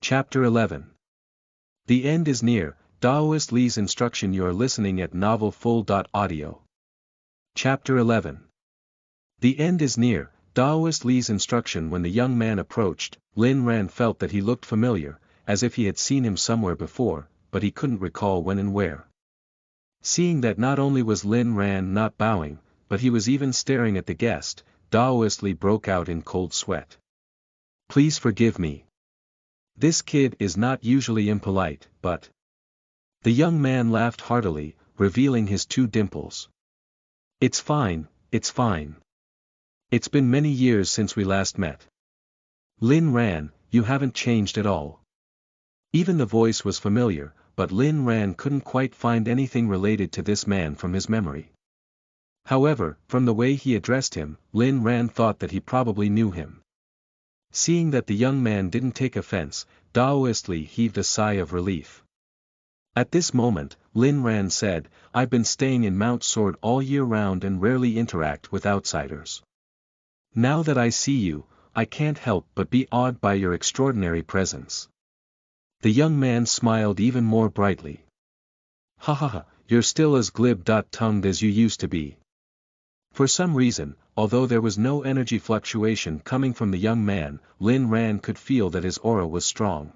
Chapter 11. The end is near, Daoist Li's instruction. You are listening at novelfull.audio. Chapter 11. The end is near, Daoist Li's instruction. When the young man approached, Lin Ran felt that he looked familiar, as if he had seen him somewhere before, but he couldn't recall when and where. Seeing that not only was Lin Ran not bowing, but he was even staring at the guest, Daoist Li broke out in cold sweat. Please forgive me. This kid is not usually impolite, but... The young man laughed heartily, revealing his two dimples. It's fine, it's fine. It's been many years since we last met. Lin Ran, you haven't changed at all. Even the voice was familiar, but Lin Ran couldn't quite find anything related to this man from his memory. However, from the way he addressed him, Lin Ran thought that he probably knew him. Seeing that the young man didn't take offense, Daoist Li heaved a sigh of relief. At this moment, Lin Ran said, I've been staying in Mount Sword all year round and rarely interact with outsiders. Now that I see you, I can't help but be awed by your extraordinary presence. The young man smiled even more brightly. Ha ha ha, you're still as glib-tongued as you used to be. For some reason, although there was no energy fluctuation coming from the young man, Lin Ran could feel that his aura was strong.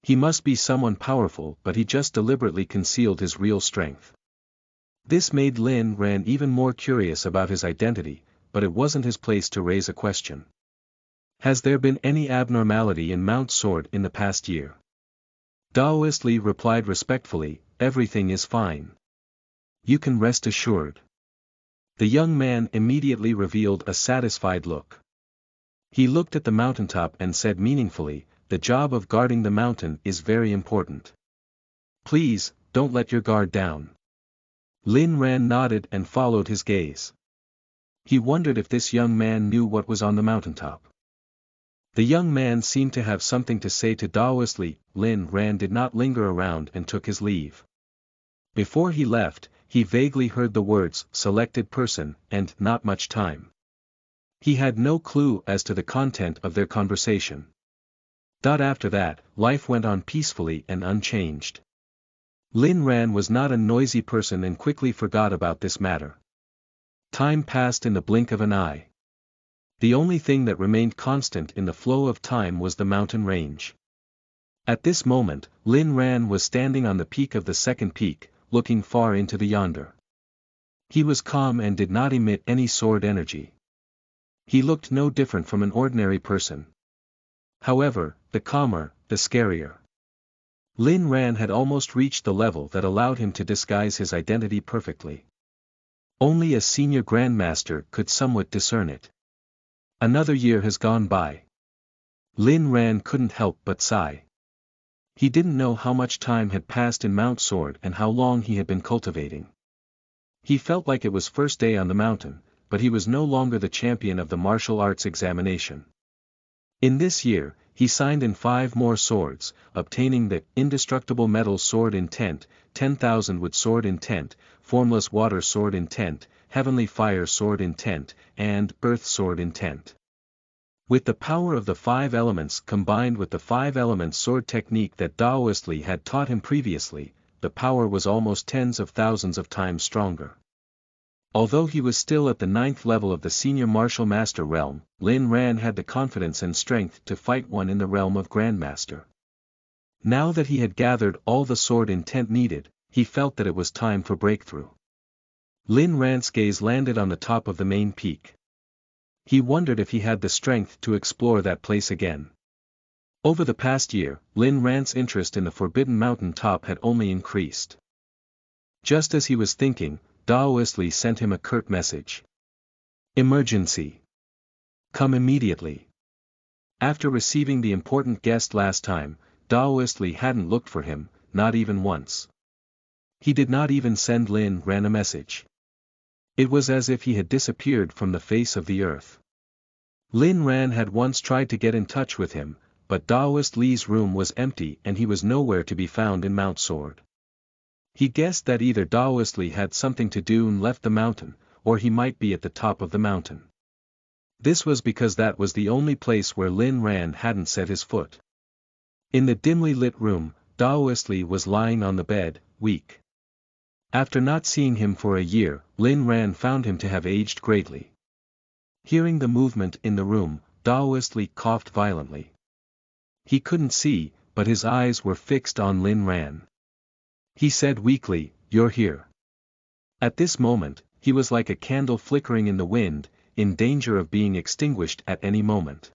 He must be someone powerful, but he just deliberately concealed his real strength. This made Lin Ran even more curious about his identity, but it wasn't his place to raise a question. Has there been any abnormality in Mount Sword in the past year? Daoist Li replied respectfully, everything is fine. You can rest assured. The young man immediately revealed a satisfied look. He looked at the mountaintop and said meaningfully, the job of guarding the mountain is very important. Please, don't let your guard down. Lin Ran nodded and followed his gaze. He wondered if this young man knew what was on the mountaintop. The young man seemed to have something to say to Daoist Li. Lin Ran did not linger around and took his leave. Before he left, he vaguely heard the words, selected person, and not much time. He had no clue as to the content of their conversation. After that, life went on peacefully and unchanged. Lin Ran was not a noisy person and quickly forgot about this matter. Time passed in the blink of an eye. The only thing that remained constant in the flow of time was the mountain range. At this moment, Lin Ran was standing on the peak of the second peak, looking far into the yonder. He was calm and did not emit any sword energy. He looked no different from an ordinary person. However, the calmer, the scarier. Lin Ran had almost reached the level that allowed him to disguise his identity perfectly. Only a senior grandmaster could somewhat discern it. Another year has gone by. Lin Ran couldn't help but sigh. He didn't know how much time had passed in Mount Sword and how long he had been cultivating. He felt like it was first day on the mountain, but he was no longer the champion of the martial arts examination. In this year, he signed in 5 more swords, obtaining the Indestructible Metal Sword Intent, 10,000 Wood Sword Intent, Formless Water Sword Intent, Heavenly Fire Sword Intent, and Earth Sword Intent. With the power of the 5 elements combined with the 5 elements sword technique that Daoist Li had taught him previously, the power was almost tens of thousands of times stronger. Although he was still at the 9th level of the senior martial master realm, Lin Ran had the confidence and strength to fight one in the realm of grandmaster. Now that he had gathered all the sword intent needed, he felt that it was time for breakthrough. Lin Ran's gaze landed on the top of the main peak. He wondered if he had the strength to explore that place again. Over the past year, Lin Ran's interest in the Forbidden Mountain top had only increased. Just as he was thinking, Daoist Li sent him a curt message. Emergency. Come immediately. After receiving the important guest last time, Daoist Li hadn't looked for him, not even once. He did not even send Lin Ran a message. It was as if he had disappeared from the face of the earth. Lin Ran had once tried to get in touch with him, but Daoist Li's room was empty and he was nowhere to be found in Mount Sword. He guessed that either Daoist Li had something to do and left the mountain, or he might be at the top of the mountain. This was because that was the only place where Lin Ran hadn't set his foot. In the dimly lit room, Daoist Li was lying on the bed, weak. After not seeing him for a year, Lin Ran found him to have aged greatly. Hearing the movement in the room, Daoist Li coughed violently. He couldn't see, but his eyes were fixed on Lin Ran. He said weakly, "You're here." At this moment, he was like a candle flickering in the wind, in danger of being extinguished at any moment.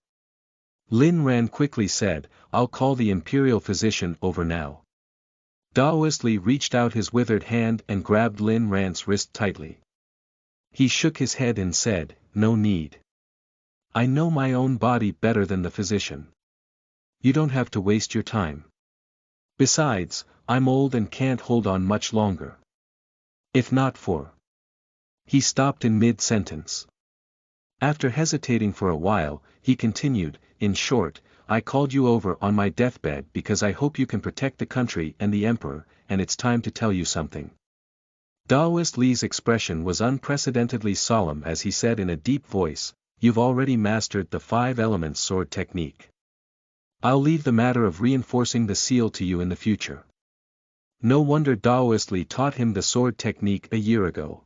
Lin Ran quickly said, "I'll call the imperial physician over now." Daoist Li reached out his withered hand and grabbed Lin Ran's wrist tightly. He shook his head and said, "No need. I know my own body better than the physician. You don't have to waste your time. Besides, I'm old and can't hold on much longer. If not for—" He stopped in mid-sentence. After hesitating for a while, he continued, "In short, I called you over on my deathbed because I hope you can protect the country and the emperor, and it's time to tell you something." Daoist Li's expression was unprecedentedly solemn as he said in a deep voice, "You've already mastered the 5 elements sword technique. I'll leave the matter of reinforcing the seal to you in the future." No wonder Daoist Li taught him the sword technique a year ago.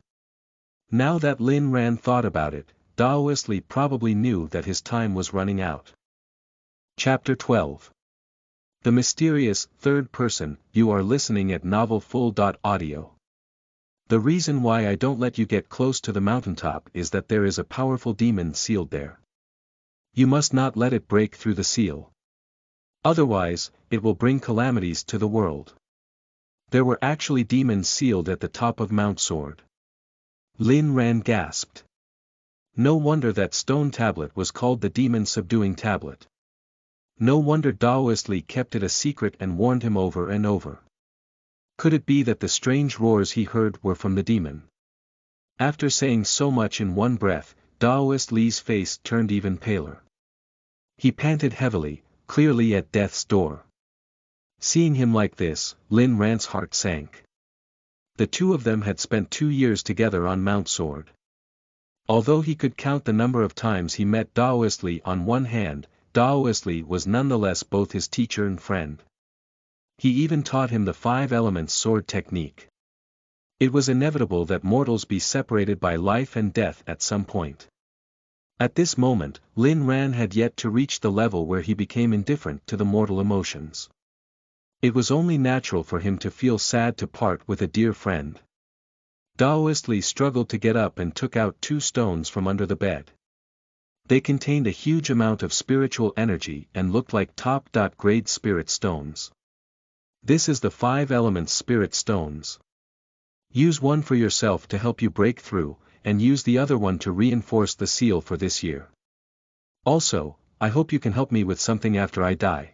Now that Lin Ran thought about it, Daoist Li probably knew that his time was running out. Chapter 12. The Mysterious Third Person. You are listening at novelfull.audio. The reason why I don't let you get close to the mountaintop is that there is a powerful demon sealed there. You must not let it break through the seal. Otherwise, it will bring calamities to the world. There were actually demons sealed at the top of Mount Sword. Lin Ran gasped. No wonder that stone tablet was called the demon-subduing tablet. No wonder Daoist Li kept it a secret and warned him over and over. Could it be that the strange roars he heard were from the demon? After saying so much in one breath, Daoist Li's face turned even paler. He panted heavily, clearly at death's door. Seeing him like this, Lin Ran's heart sank. The two of them had spent 2 years together on Mount Sword. Although he could count the number of times he met Daoist Li on one hand, Daoist Li was nonetheless both his teacher and friend. He even taught him the 5 elements sword technique. It was inevitable that mortals be separated by life and death at some point. At this moment, Lin Ran had yet to reach the level where he became indifferent to the mortal emotions. It was only natural for him to feel sad to part with a dear friend. Daoist Li struggled to get up and took out 2 stones from under the bed. They contained a huge amount of spiritual energy and looked like top-grade spirit stones. This is the 5 elements spirit stones. Use one for yourself to help you break through, and use the other one to reinforce the seal for this year. Also, I hope you can help me with something after I die.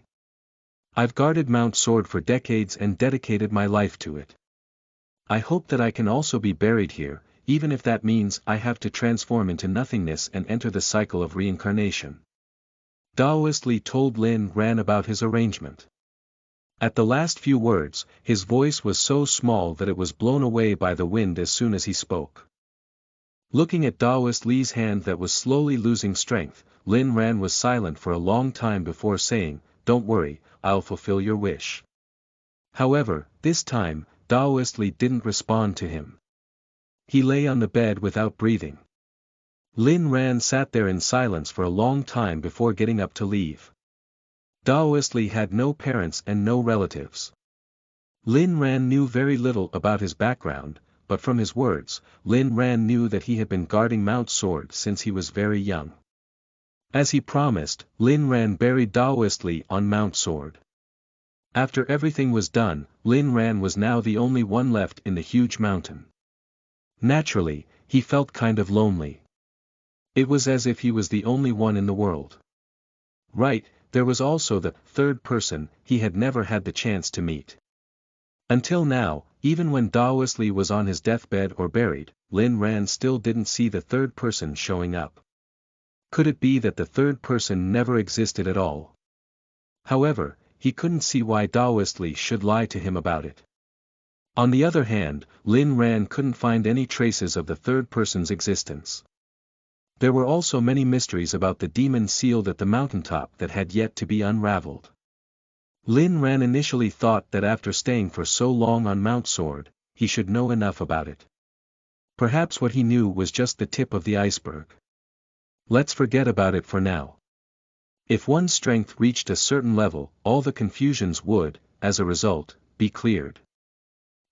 I've guarded Mount Sword for decades and dedicated my life to it. I hope that I can also be buried here, even if that means I have to transform into nothingness and enter the cycle of reincarnation. Daoist Li told Lin Ran about his arrangement. At the last few words, his voice was so small that it was blown away by the wind as soon as he spoke. Looking at Daoist Li's hand that was slowly losing strength, Lin Ran was silent for a long time before saying, "Don't worry, I'll fulfill your wish." However, this time, Daoist Li didn't respond to him. He lay on the bed without breathing. Lin Ran sat there in silence for a long time before getting up to leave. Daoist Li had no parents and no relatives. Lin Ran knew very little about his background, but from his words, Lin Ran knew that he had been guarding Mount Sword since he was very young. As he promised, Lin Ran buried Daoist Li on Mount Sword. After everything was done, Lin Ran was now the only one left in the huge mountain. Naturally, he felt kind of lonely. It was as if he was the only one in the world. Right, there was also the 3rd person he had never had the chance to meet. Until now, even when Daoist Li was on his deathbed or buried, Lin Ran still didn't see the 3rd person showing up. Could it be that the 3rd person never existed at all? However, he couldn't see why Daoist Li should lie to him about it. On the other hand, Lin Ran couldn't find any traces of the 3rd person's existence. There were also many mysteries about the demon sealed at the mountaintop that had yet to be unraveled. Lin Ran initially thought that after staying for so long on Mount Sword, he should know enough about it. Perhaps what he knew was just the tip of the iceberg. Let's forget about it for now. If one's strength reached a certain level, all the confusions would, as a result, be cleared.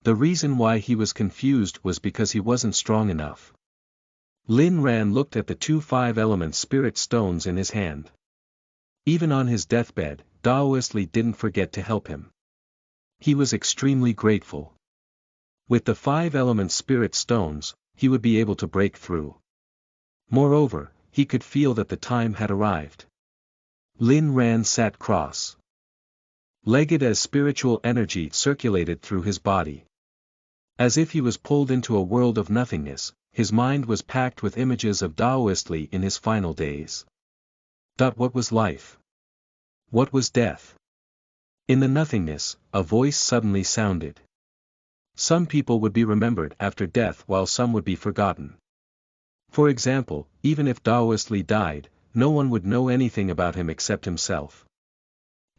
The reason why he was confused was because he wasn't strong enough. Lin Ran looked at the two five-element spirit stones in his hand. Even on his deathbed, Daoist Li didn't forget to help him. He was extremely grateful. With the five-element spirit stones, he would be able to break through. Moreover, he could feel that the time had arrived. Lin Ran sat cross-legged as spiritual energy circulated through his body. As if he was pulled into a world of nothingness, his mind was packed with images of Daoist Li in his final days. What was life? What was death? In the nothingness, a voice suddenly sounded. Some people would be remembered after death while some would be forgotten. For example, even if Daoist Li died, no one would know anything about him except himself.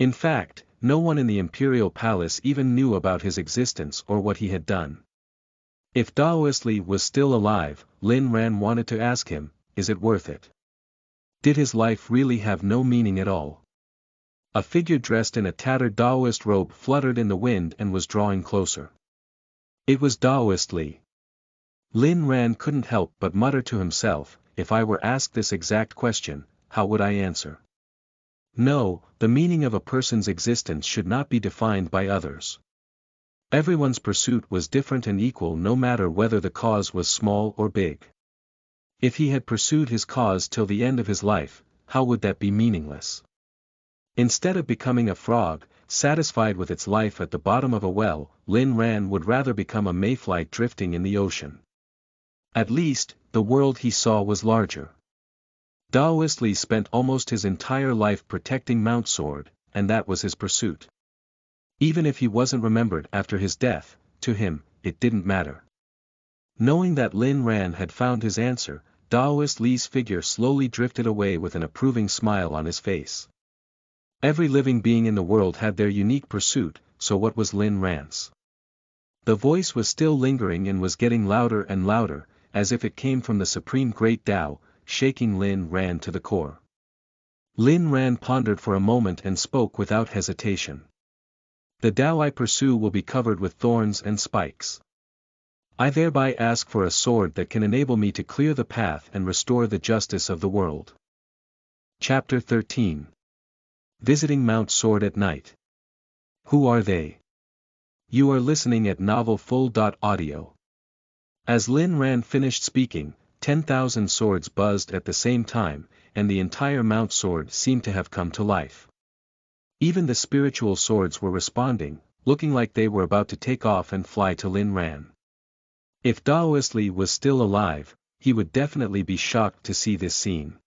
In fact, no one in the imperial palace even knew about his existence or what he had done. If Daoist Li was still alive, Lin Ran wanted to ask him, is it worth it? Did his life really have no meaning at all? A figure dressed in a tattered Daoist robe fluttered in the wind and was drawing closer. It was Daoist Li. Lin Ran couldn't help but mutter to himself, if I were asked this exact question, how would I answer? No, the meaning of a person's existence should not be defined by others. Everyone's pursuit was different and equal no matter whether the cause was small or big. If he had pursued his cause till the end of his life, how would that be meaningless? Instead of becoming a frog, satisfied with its life at the bottom of a well, Lin Ran would rather become a mayfly drifting in the ocean. At least, the world he saw was larger. Daoist Li spent almost his entire life protecting Mount Sword, and that was his pursuit. Even if he wasn't remembered after his death, to him, it didn't matter. Knowing that Lin Ran had found his answer, Daoist Li's figure slowly drifted away with an approving smile on his face. Every living being in the world had their unique pursuit, so what was Lin Ran's? The voice was still lingering and was getting louder and louder, as if it came from the supreme great Tao, shaking Lin Ran to the core. Lin Ran pondered for a moment and spoke without hesitation. The Tao I pursue will be covered with thorns and spikes. I thereby ask for a sword that can enable me to clear the path and restore the justice of the world. Chapter 13. Visiting Mount Sword at Night. Who are they? You are listening at novelfull.audio. As Lin Ran finished speaking, 10,000 swords buzzed at the same time, and the entire Mount Sword seemed to have come to life. Even the spiritual swords were responding, looking like they were about to take off and fly to Lin Ran. If Daoist Li was still alive, he would definitely be shocked to see this scene.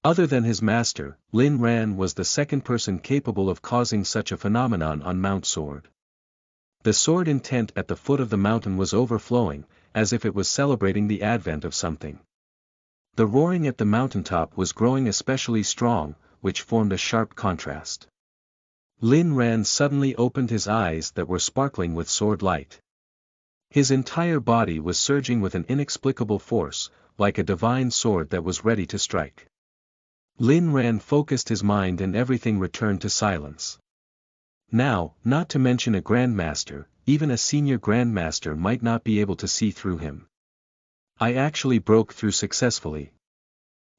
Other than his master, Lin Ran was the second person capable of causing such a phenomenon on Mount Sword. The sword intent at the foot of the mountain was overflowing, as if it was celebrating the advent of something. The roaring at the mountaintop was growing especially strong, which formed a sharp contrast. Lin Ran suddenly opened his eyes that were sparkling with sword light. His entire body was surging with an inexplicable force, like a divine sword that was ready to strike. Lin Ran focused his mind and everything returned to silence. Now, not to mention a grandmaster, even a senior grandmaster might not be able to see through him. I actually broke through successfully.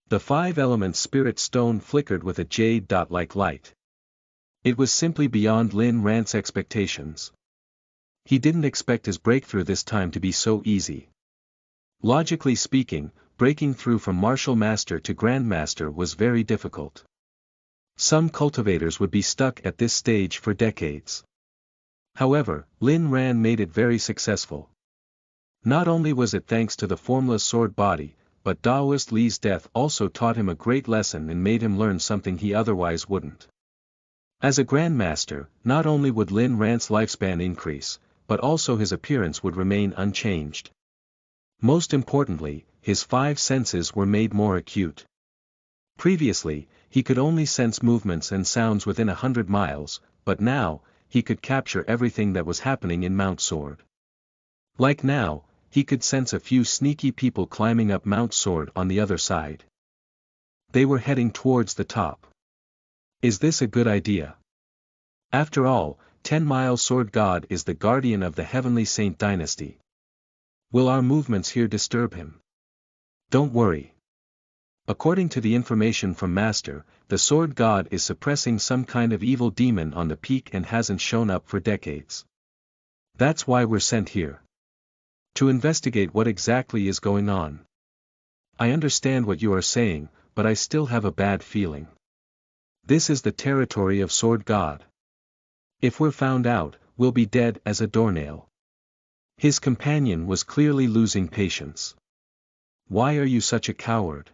The five-element spirit stone flickered with a jade dot-like light. It was simply beyond Lin Ran's expectations. He didn't expect his breakthrough this time to be so easy. Logically speaking, breaking through from martial master to grandmaster was very difficult. Some cultivators would be stuck at this stage for decades. However, Lin Ran made it very successful. Not only was it thanks to the formless sword body, but Daoist Li's death also taught him a great lesson and made him learn something he otherwise wouldn't. As a grandmaster, not only would Lin Ran's lifespan increase, but also his appearance would remain unchanged. Most importantly, his five senses were made more acute. Previously, he could only sense movements and sounds within 100 miles, but now, he could capture everything that was happening in Mount Sword. Like now, he could sense a few sneaky people climbing up Mount Sword on the other side. They were heading towards the top. Is this a good idea? After all, 10-Mile Sword God is the guardian of the Heavenly Saint dynasty. Will our movements here disturb him? Don't worry. According to the information from Master, the Sword God is suppressing some kind of evil demon on the peak and hasn't shown up for decades. That's why we're sent here. To investigate what exactly is going on. I understand what you are saying, but I still have a bad feeling. This is the territory of Sword God. If we're found out, we'll be dead as a doornail. His companion was clearly losing patience. Why are you such a coward?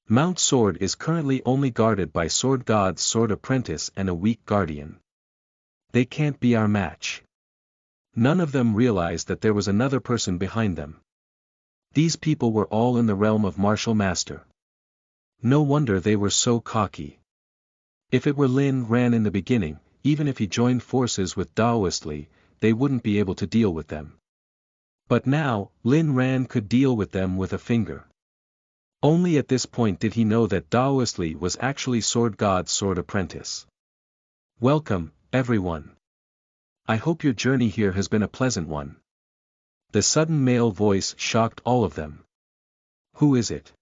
Mount Sword is currently only guarded by Sword God's sword apprentice and a weak guardian. They can't be our match. None of them realized that there was another person behind them. These people were all in the realm of Martial Master. No wonder they were so cocky. If it were Lin Ran in the beginning, even if he joined forces with Daoist Li, they wouldn't be able to deal with them. But now, Lin Ran could deal with them with a finger. Only at this point did he know that Daoist Li was actually Sword God's sword apprentice. Welcome, everyone. I hope your journey here has been a pleasant one. The sudden male voice shocked all of them. Who is it?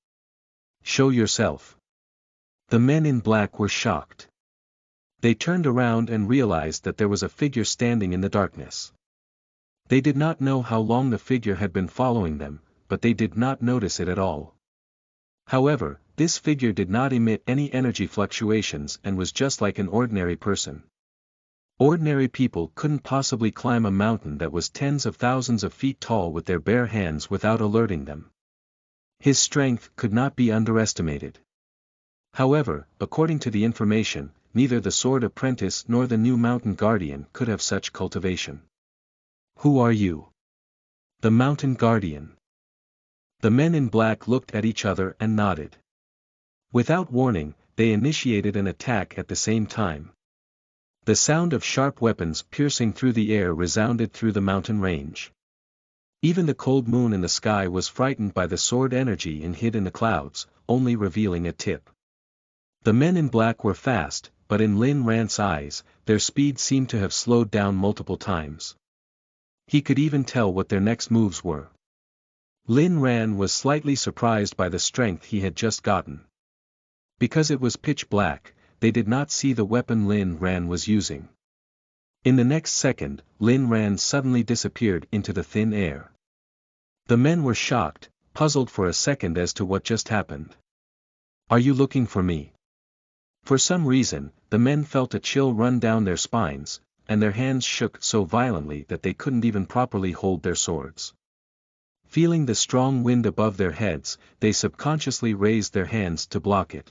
Show yourself. The men in black were shocked. They turned around and realized that there was a figure standing in the darkness. They did not know how long the figure had been following them, but they did not notice it at all. However, this figure did not emit any energy fluctuations and was just like an ordinary person. Ordinary people couldn't possibly climb a mountain that was tens of thousands of feet tall with their bare hands without alerting them. His strength could not be underestimated. However, according to the information, neither the sword apprentice nor the new mountain guardian could have such cultivation. Who are you? The mountain guardian. The men in black looked at each other and nodded. Without warning, they initiated an attack at the same time. The sound of sharp weapons piercing through the air resounded through the mountain range. Even the cold moon in the sky was frightened by the sword energy and hid in the clouds, only revealing a tip. The men in black were fast, but in Lin Ran's eyes, their speed seemed to have slowed down multiple times. He could even tell what their next moves were. Lin Ran was slightly surprised by the strength he had just gotten. Because it was pitch black, they did not see the weapon Lin Ran was using. In the next second, Lin Ran suddenly disappeared into the thin air. The men were shocked, puzzled for a second as to what just happened. Are you looking for me? For some reason, the men felt a chill run down their spines, and their hands shook so violently that they couldn't even properly hold their swords. Feeling the strong wind above their heads, they subconsciously raised their hands to block it.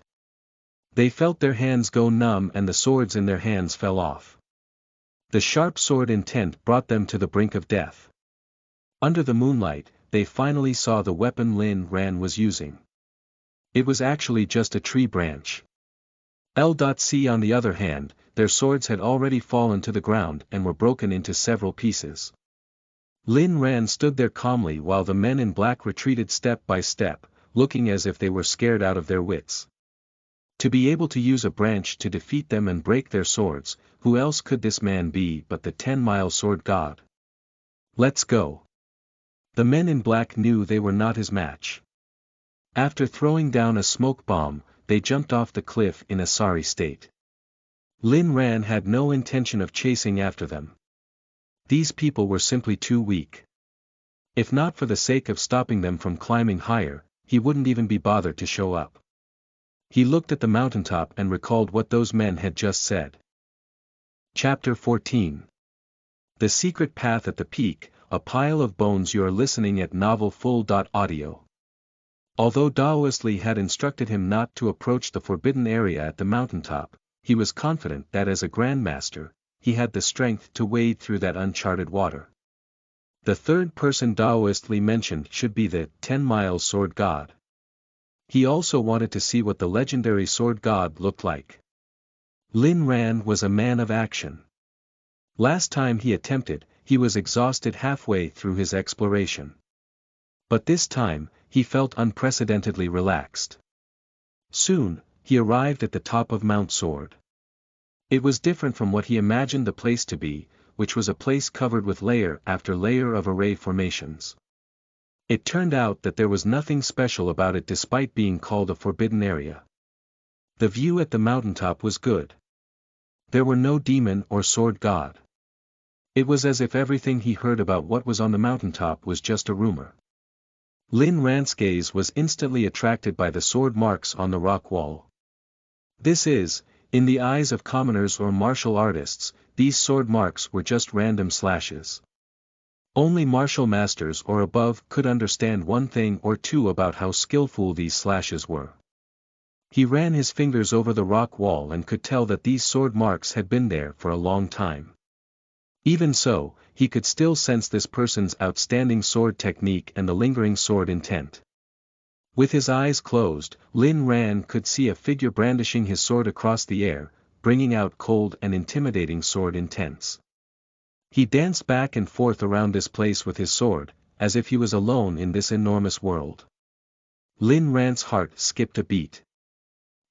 They felt their hands go numb and the swords in their hands fell off. The sharp sword intent brought them to the brink of death. Under the moonlight, they finally saw the weapon Lin Ran was using. It was actually just a tree branch. L.C. on the other hand, their swords had already fallen to the ground and were broken into several pieces. Lin Ran stood there calmly while the men in black retreated step by step, looking as if they were scared out of their wits. To be able to use a branch to defeat them and break their swords, who else could this man be but the 10-Mile Sword God? Let's go. The men in black knew they were not his match. After throwing down a smoke bomb, they jumped off the cliff in a sorry state. Lin Ran had no intention of chasing after them. These people were simply too weak. If not for the sake of stopping them from climbing higher, he wouldn't even be bothered to show up. He looked at the mountaintop and recalled what those men had just said. Chapter 14. The Secret Path at the Peak, a Pile of Bones. You are listening at novelfull.audio. Although Daoist Li had instructed him not to approach the forbidden area at the mountaintop, he was confident that as a grandmaster, he had the strength to wade through that uncharted water. The third person Daoist Li mentioned should be the 10-Mile Sword God. He also wanted to see what the legendary Sword God looked like. Lin Ran was a man of action. Last time he attempted, he was exhausted halfway through his exploration. But this time, he felt unprecedentedly relaxed. Soon, he arrived at the top of Mount Sword. It was different from what he imagined the place to be, which was a place covered with layer after layer of array formations. It turned out that there was nothing special about it despite being called a forbidden area. The view at the mountaintop was good. There were no demon or sword god. It was as if everything he heard about what was on the mountaintop was just a rumor. Lin Ran's gaze was instantly attracted by the sword marks on the rock wall. This is, in the eyes of commoners or martial artists, these sword marks were just random slashes. Only martial masters or above could understand one thing or two about how skillful these slashes were. He ran his fingers over the rock wall and could tell that these sword marks had been there for a long time. Even so, he could still sense this person's outstanding sword technique and the lingering sword intent. With his eyes closed, Lin Ran could see a figure brandishing his sword across the air, bringing out cold and intimidating sword intents. He danced back and forth around this place with his sword, as if he was alone in this enormous world. Lin Ran's heart skipped a beat.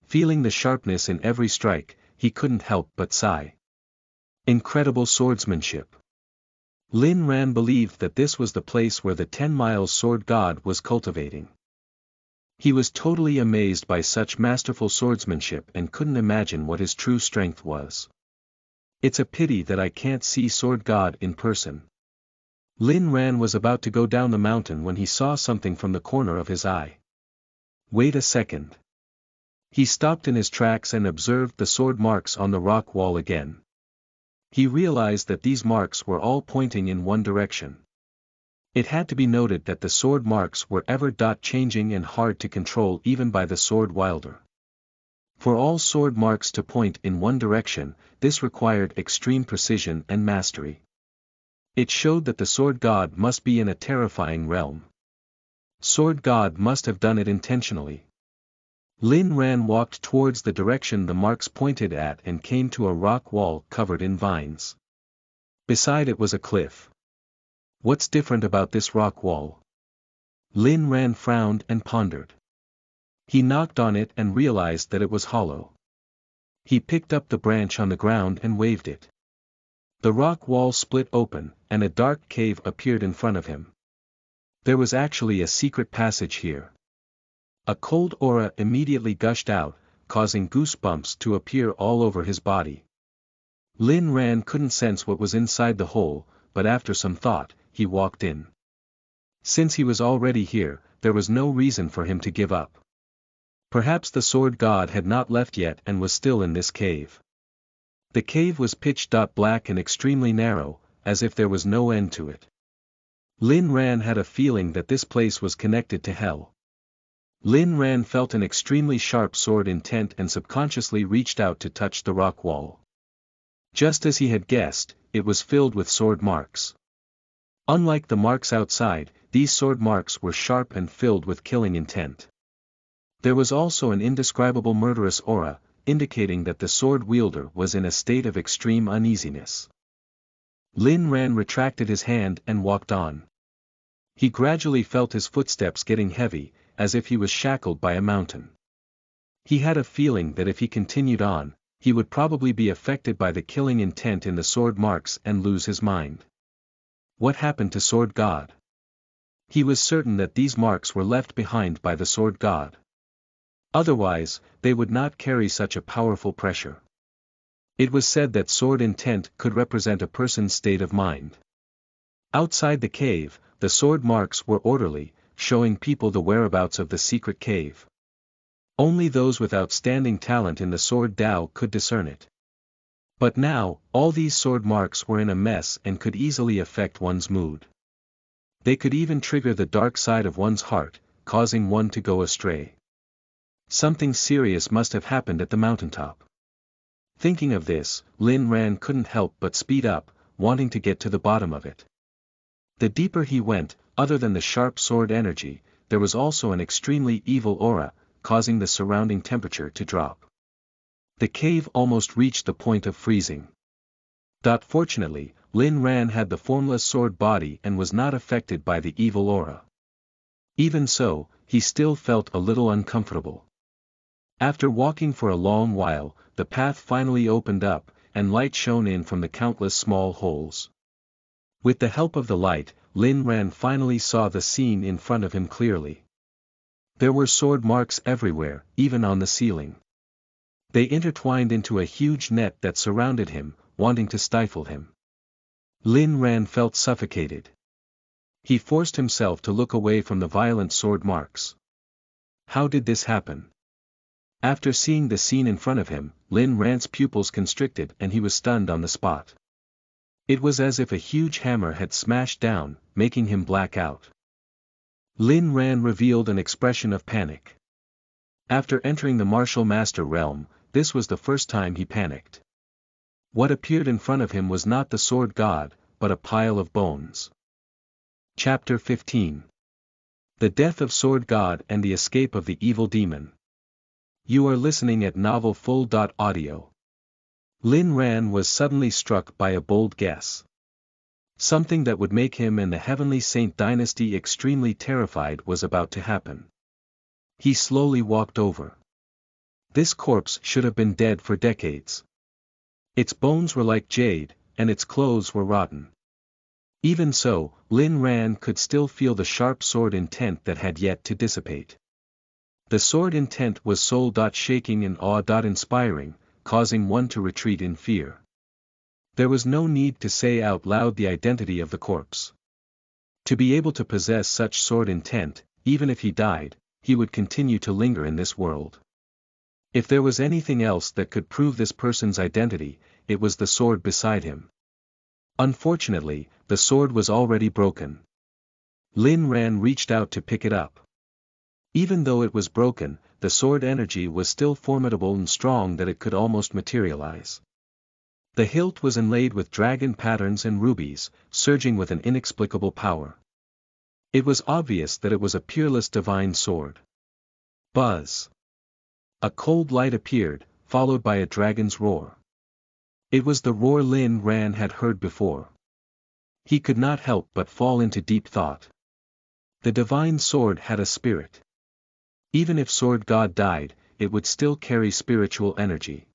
Feeling the sharpness in every strike, he couldn't help but sigh. Incredible swordsmanship. Lin Ran believed that this was the place where the 10 Miles sword god was cultivating. He was totally amazed by such masterful swordsmanship and couldn't imagine what his true strength was. It's a pity that I can't see sword god in person. Lin Ran was about to go down the mountain when he saw something from the corner of his eye. Wait a second. He stopped in his tracks and observed the sword marks on the rock wall again. He realized that these marks were all pointing in one direction. It had to be noted that the sword marks were ever-changing and hard to control even by the sword wielder. For all sword marks to point in one direction, this required extreme precision and mastery. It showed that the sword god must be in a terrifying realm. Sword god must have done it intentionally. Lin Ran walked towards the direction the marks pointed at and came to a rock wall covered in vines. Beside it was a cliff. What's different about this rock wall? Lin Ran frowned and pondered. He knocked on it and realized that it was hollow. He picked up the branch on the ground and waved it. The rock wall split open, and a dark cave appeared in front of him. There was actually a secret passage here. A cold aura immediately gushed out, causing goosebumps to appear all over his body. Lin Ran couldn't sense what was inside the hole, but after some thought, he walked in. Since he was already here, there was no reason for him to give up. Perhaps the sword god had not left yet and was still in this cave. The cave was pitch-black and extremely narrow, as if there was no end to it. Lin Ran had a feeling that this place was connected to hell. Lin Ran felt an extremely sharp sword intent and subconsciously reached out to touch the rock wall. Just as he had guessed, it was filled with sword marks. Unlike the marks outside, these sword marks were sharp and filled with killing intent. There was also an indescribable murderous aura, indicating that the sword wielder was in a state of extreme uneasiness. Lin Ran retracted his hand and walked on. He gradually felt his footsteps getting heavy, as if he was shackled by a mountain. He had a feeling that if he continued on, he would probably be affected by the killing intent in the sword marks and lose his mind. What happened to Sword God? He was certain that these marks were left behind by the Sword God. Otherwise, they would not carry such a powerful pressure. It was said that sword intent could represent a person's state of mind. Outside the cave, the sword marks were orderly, showing people the whereabouts of the secret cave. Only those with outstanding talent in the sword Tao could discern it. But now, all these sword marks were in a mess and could easily affect one's mood. They could even trigger the dark side of one's heart, causing one to go astray. Something serious must have happened at the mountaintop. Thinking of this, Lin Ran couldn't help but speed up, wanting to get to the bottom of it. The deeper he went, other than the sharp sword energy, there was also an extremely evil aura, causing the surrounding temperature to drop. The cave almost reached the point of freezing. Fortunately, Lin Ran had the formless sword body and was not affected by the evil aura. Even so, he still felt a little uncomfortable. After walking for a long while, the path finally opened up, and light shone in from the countless small holes. With the help of the light, Lin Ran finally saw the scene in front of him clearly. There were sword marks everywhere, even on the ceiling. They intertwined into a huge net that surrounded him, wanting to stifle him. Lin Ran felt suffocated. He forced himself to look away from the violent sword marks. How did this happen? After seeing the scene in front of him, Lin Ran's pupils constricted and he was stunned on the spot. It was as if a huge hammer had smashed down, making him black out. Lin Ran revealed an expression of panic. After entering the martial master realm, this was the first time he panicked. What appeared in front of him was not the sword god, but a pile of bones. Chapter 15. The Death of Sword God and the Escape of the Evil Demon. You are listening at novelfull.audio. Lin Ran was suddenly struck by a bold guess. Something that would make him and the Heavenly Saint dynasty extremely terrified was about to happen. He slowly walked over. This corpse should have been dead for decades. Its bones were like jade, and its clothes were rotten. Even so, Lin Ran could still feel the sharp sword intent that had yet to dissipate. The sword intent was soul-shaking and awe-inspiring, causing one to retreat in fear. There was no need to say out loud the identity of the corpse. To be able to possess such sword intent, even if he died, he would continue to linger in this world. If there was anything else that could prove this person's identity, it was the sword beside him. Unfortunately, the sword was already broken. Lin Ran reached out to pick it up. Even though it was broken, the sword energy was still formidable and strong that it could almost materialize. The hilt was inlaid with dragon patterns and rubies, surging with an inexplicable power. It was obvious that it was a peerless divine sword. Buzz! A cold light appeared, followed by a dragon's roar. It was the roar Lin Ran had heard before. He could not help but fall into deep thought. The divine sword had a spirit. Even if Sword God died, it would still carry spiritual energy.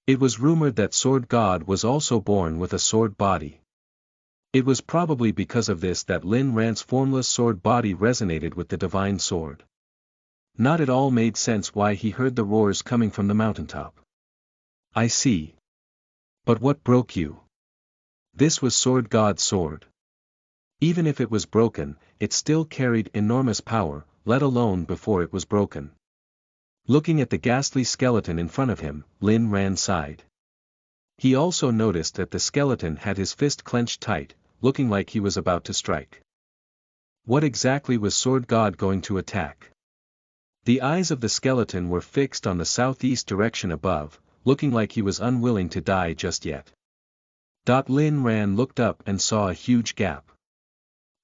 It was rumored that Sword God was also born with a sword body. It was probably because of this that Lin Ran's formless sword body resonated with the divine sword. Not at all made sense why he heard the roars coming from the mountaintop. I see. But what broke you? This was Sword God's sword. Even if it was broken, it still carried enormous power, let alone before it was broken. Looking at the ghastly skeleton in front of him, Lin Ran sighed. He also noticed that the skeleton had his fist clenched tight, looking like he was about to strike. What exactly was Sword God going to attack? The eyes of the skeleton were fixed on the southeast direction above, looking like he was unwilling to die just yet. Lin Ran looked up and saw a huge gap.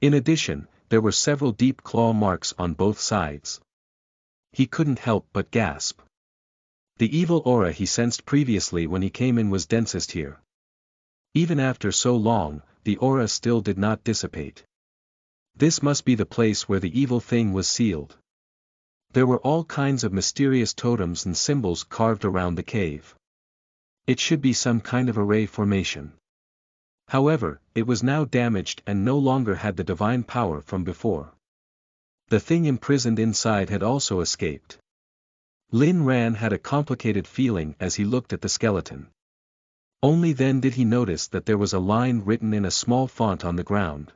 In addition, there were several deep claw marks on both sides. He couldn't help but gasp. The evil aura he sensed previously when he came in was densest here. Even after so long, the aura still did not dissipate. This must be the place where the evil thing was sealed. There were all kinds of mysterious totems and symbols carved around the cave. It should be some kind of array formation. However, it was now damaged and no longer had the divine power from before. The thing imprisoned inside had also escaped. Lin Ran had a complicated feeling as he looked at the skeleton. Only then did he notice that there was a line written in a small font on the ground.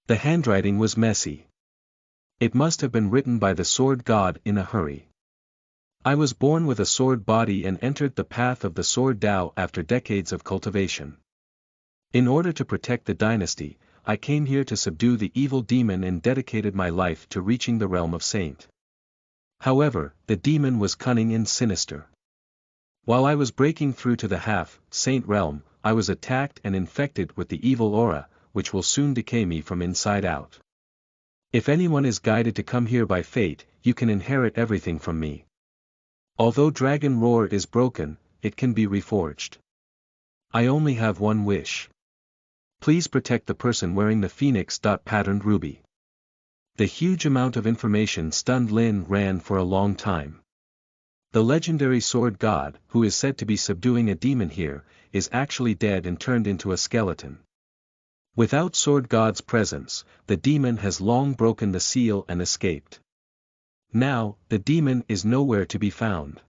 The handwriting was messy. It must have been written by the sword god in a hurry. I was born with a sword body and entered the path of the sword Tao after decades of cultivation. In order to protect the dynasty, I came here to subdue the evil demon and dedicated my life to reaching the realm of Saint. However, the demon was cunning and sinister. While I was breaking through to the half-saint realm, I was attacked and infected with the evil aura, which will soon decay me from inside out. If anyone is guided to come here by fate, you can inherit everything from me. Although Dragon Roar is broken, it can be reforged. I only have one wish. Please protect the person wearing the phoenix-patterned ruby. The huge amount of information stunned Lin Ran for a long time. The legendary sword god, who is said to be subduing a demon here, is actually dead and turned into a skeleton. Without sword god's presence, the demon has long broken the seal and escaped. Now, the demon is nowhere to be found.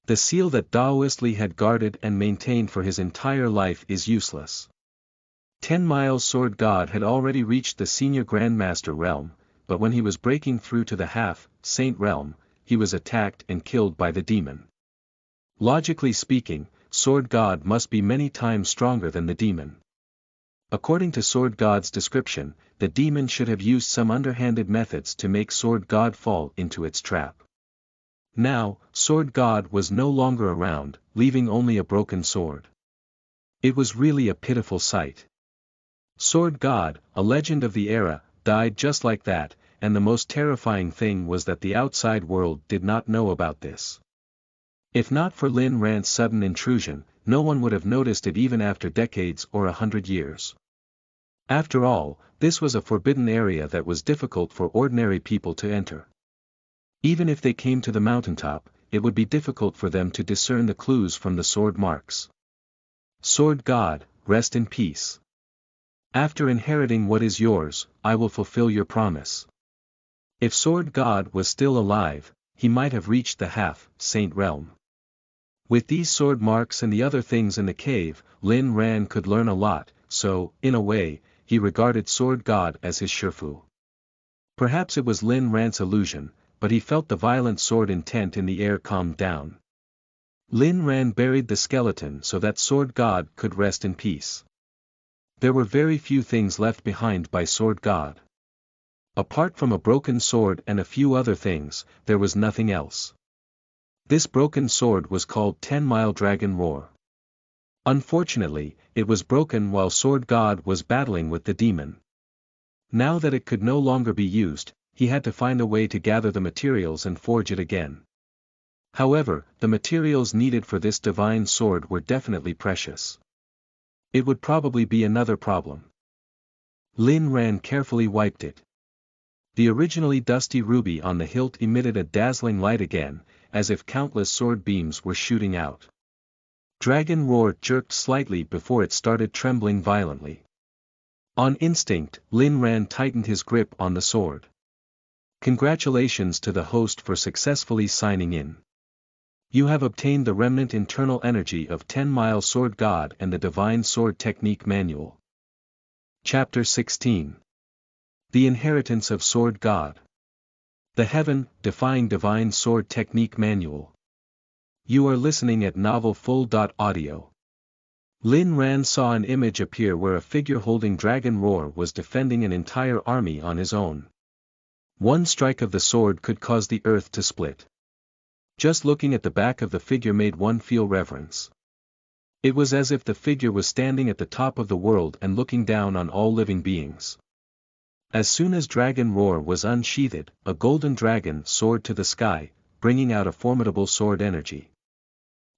The seal that Daoist Li had guarded and maintained for his entire life is useless. 10 Miles Sword God had already reached the Senior Grandmaster realm, but when he was breaking through to the Half-Saint realm, he was attacked and killed by the demon. Logically speaking, Sword God must be many times stronger than the demon. According to Sword God's description, the demon should have used some underhanded methods to make Sword God fall into its trap. Now, Sword God was no longer around, leaving only a broken sword. It was really a pitiful sight. Sword God, a legend of the era, died just like that, and the most terrifying thing was that the outside world did not know about this. If not for Lin Ran's sudden intrusion, no one would have noticed it even after decades or 100 years. After all, this was a forbidden area that was difficult for ordinary people to enter. Even if they came to the mountaintop, it would be difficult for them to discern the clues from the sword marks. Sword God, rest in peace. After inheriting what is yours, I will fulfill your promise. If Sword God was still alive, he might have reached the Half-Saint realm. With these sword marks and the other things in the cave, Lin Ran could learn a lot, so, in a way, he regarded Sword God as his Shifu. Perhaps it was Lin Ran's illusion, but he felt the violent sword intent in the air calmed down. Lin Ran buried the skeleton so that Sword God could rest in peace. There were very few things left behind by Sword God. Apart from a broken sword and a few other things, there was nothing else. This broken sword was called 10-Mile Dragon Roar. Unfortunately, it was broken while Sword God was battling with the demon. Now that it could no longer be used, he had to find a way to gather the materials and forge it again. However, the materials needed for this divine sword were definitely precious. It would probably be another problem. Lin Ran carefully wiped it. The originally dusty ruby on the hilt emitted a dazzling light again, as if countless sword beams were shooting out. Dragon Roar jerked slightly before it started trembling violently. On instinct, Lin Ran tightened his grip on the sword. Congratulations to the host for successfully signing in. You have obtained the remnant internal energy of 10-Mile Sword God and the Divine Sword Technique Manual. Chapter 16. The Inheritance of Sword God. The Heaven-Defying Divine Sword Technique Manual. You are listening at novelfull.audio. Lin Ran saw an image appear where a figure holding Dragon Roar was defending an entire army on his own. One strike of the sword could cause the earth to split. Just looking at the back of the figure made one feel reverence. It was as if the figure was standing at the top of the world and looking down on all living beings. As soon as Dragon Roar was unsheathed, a golden dragon soared to the sky, bringing out a formidable sword energy.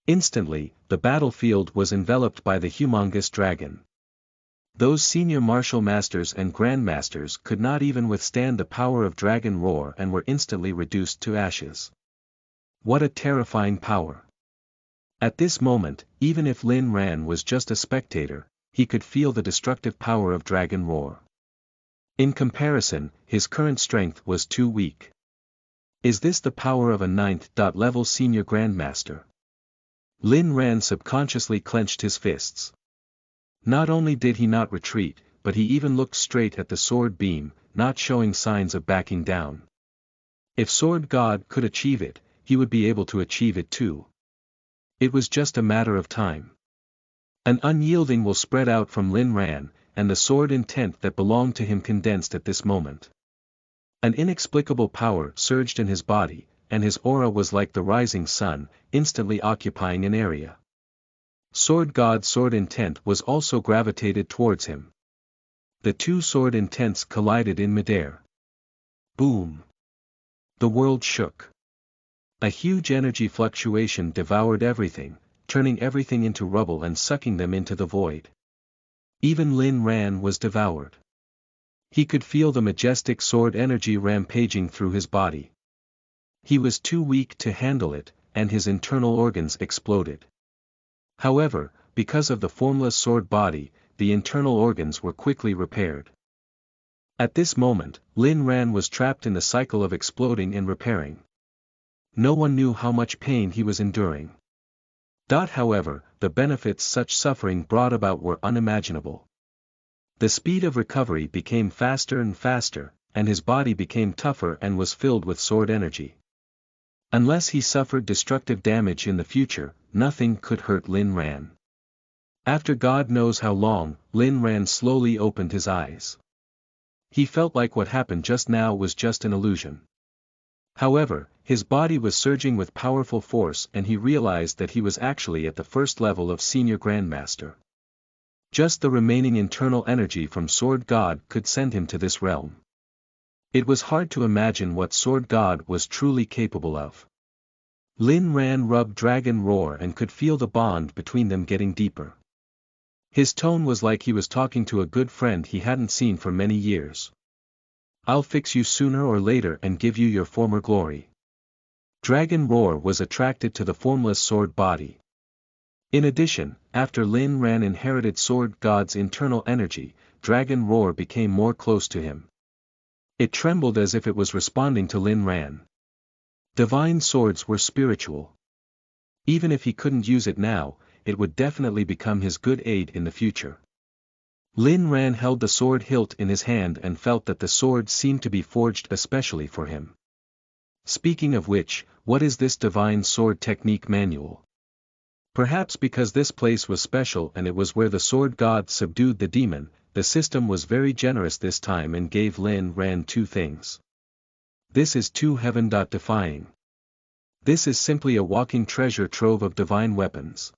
Instantly, the battlefield was enveloped by the humongous dragon. Those senior martial masters and grandmasters could not even withstand the power of Dragon Roar and were instantly reduced to ashes. What a terrifying power! At this moment, even if Lin Ran was just a spectator, he could feel the destructive power of Dragon Roar. In comparison, his current strength was too weak. Is this the power of a 9th-level senior grandmaster? Lin Ran subconsciously clenched his fists. Not only did he not retreat, but he even looked straight at the sword beam, not showing signs of backing down. If Sword God could achieve it, he would be able to achieve it too. It was just a matter of time. An unyielding will spread out from Lin Ran, and the sword intent that belonged to him condensed at this moment. An inexplicable power surged in his body, and his aura was like the rising sun, instantly occupying an area. Sword God's sword intent was also gravitated towards him. The two sword intents collided in midair. Boom! The world shook. A huge energy fluctuation devoured everything, turning everything into rubble and sucking them into the void. Even Lin Ran was devoured. He could feel the majestic sword energy rampaging through his body. He was too weak to handle it, and his internal organs exploded. However, because of the formless sword body, the internal organs were quickly repaired. At this moment, Lin Ran was trapped in the cycle of exploding and repairing. No one knew how much pain he was enduring. However, the benefits such suffering brought about were unimaginable. The speed of recovery became faster and faster, and his body became tougher and was filled with sword energy. Unless he suffered destructive damage in the future, nothing could hurt Lin Ran. After God knows how long, Lin Ran slowly opened his eyes. He felt like what happened just now was just an illusion. However, his body was surging with powerful force and he realized that he was actually at the first level of Senior Grandmaster. Just the remaining internal energy from Sword God could send him to this realm. It was hard to imagine what Sword God was truly capable of. Lin Ran rubbed Dragon Roar and could feel the bond between them getting deeper. His tone was like he was talking to a good friend he hadn't seen for many years. I'll fix you sooner or later and give you your former glory. Dragon Roar was attracted to the formless sword body. In addition, after Lin Ran inherited Sword God's internal energy, Dragon Roar became more close to him. It trembled as if it was responding to Lin Ran. Divine swords were spiritual. Even if he couldn't use it now, it would definitely become his good aid in the future. Lin Ran held the sword hilt in his hand and felt that the sword seemed to be forged especially for him. Speaking of which, what is this divine sword technique manual? Perhaps because this place was special and it was where the sword god subdued the demon, the system was very generous this time and gave Lin Ran two things. This is too heaven-defying. This is simply a walking treasure trove of divine weapons.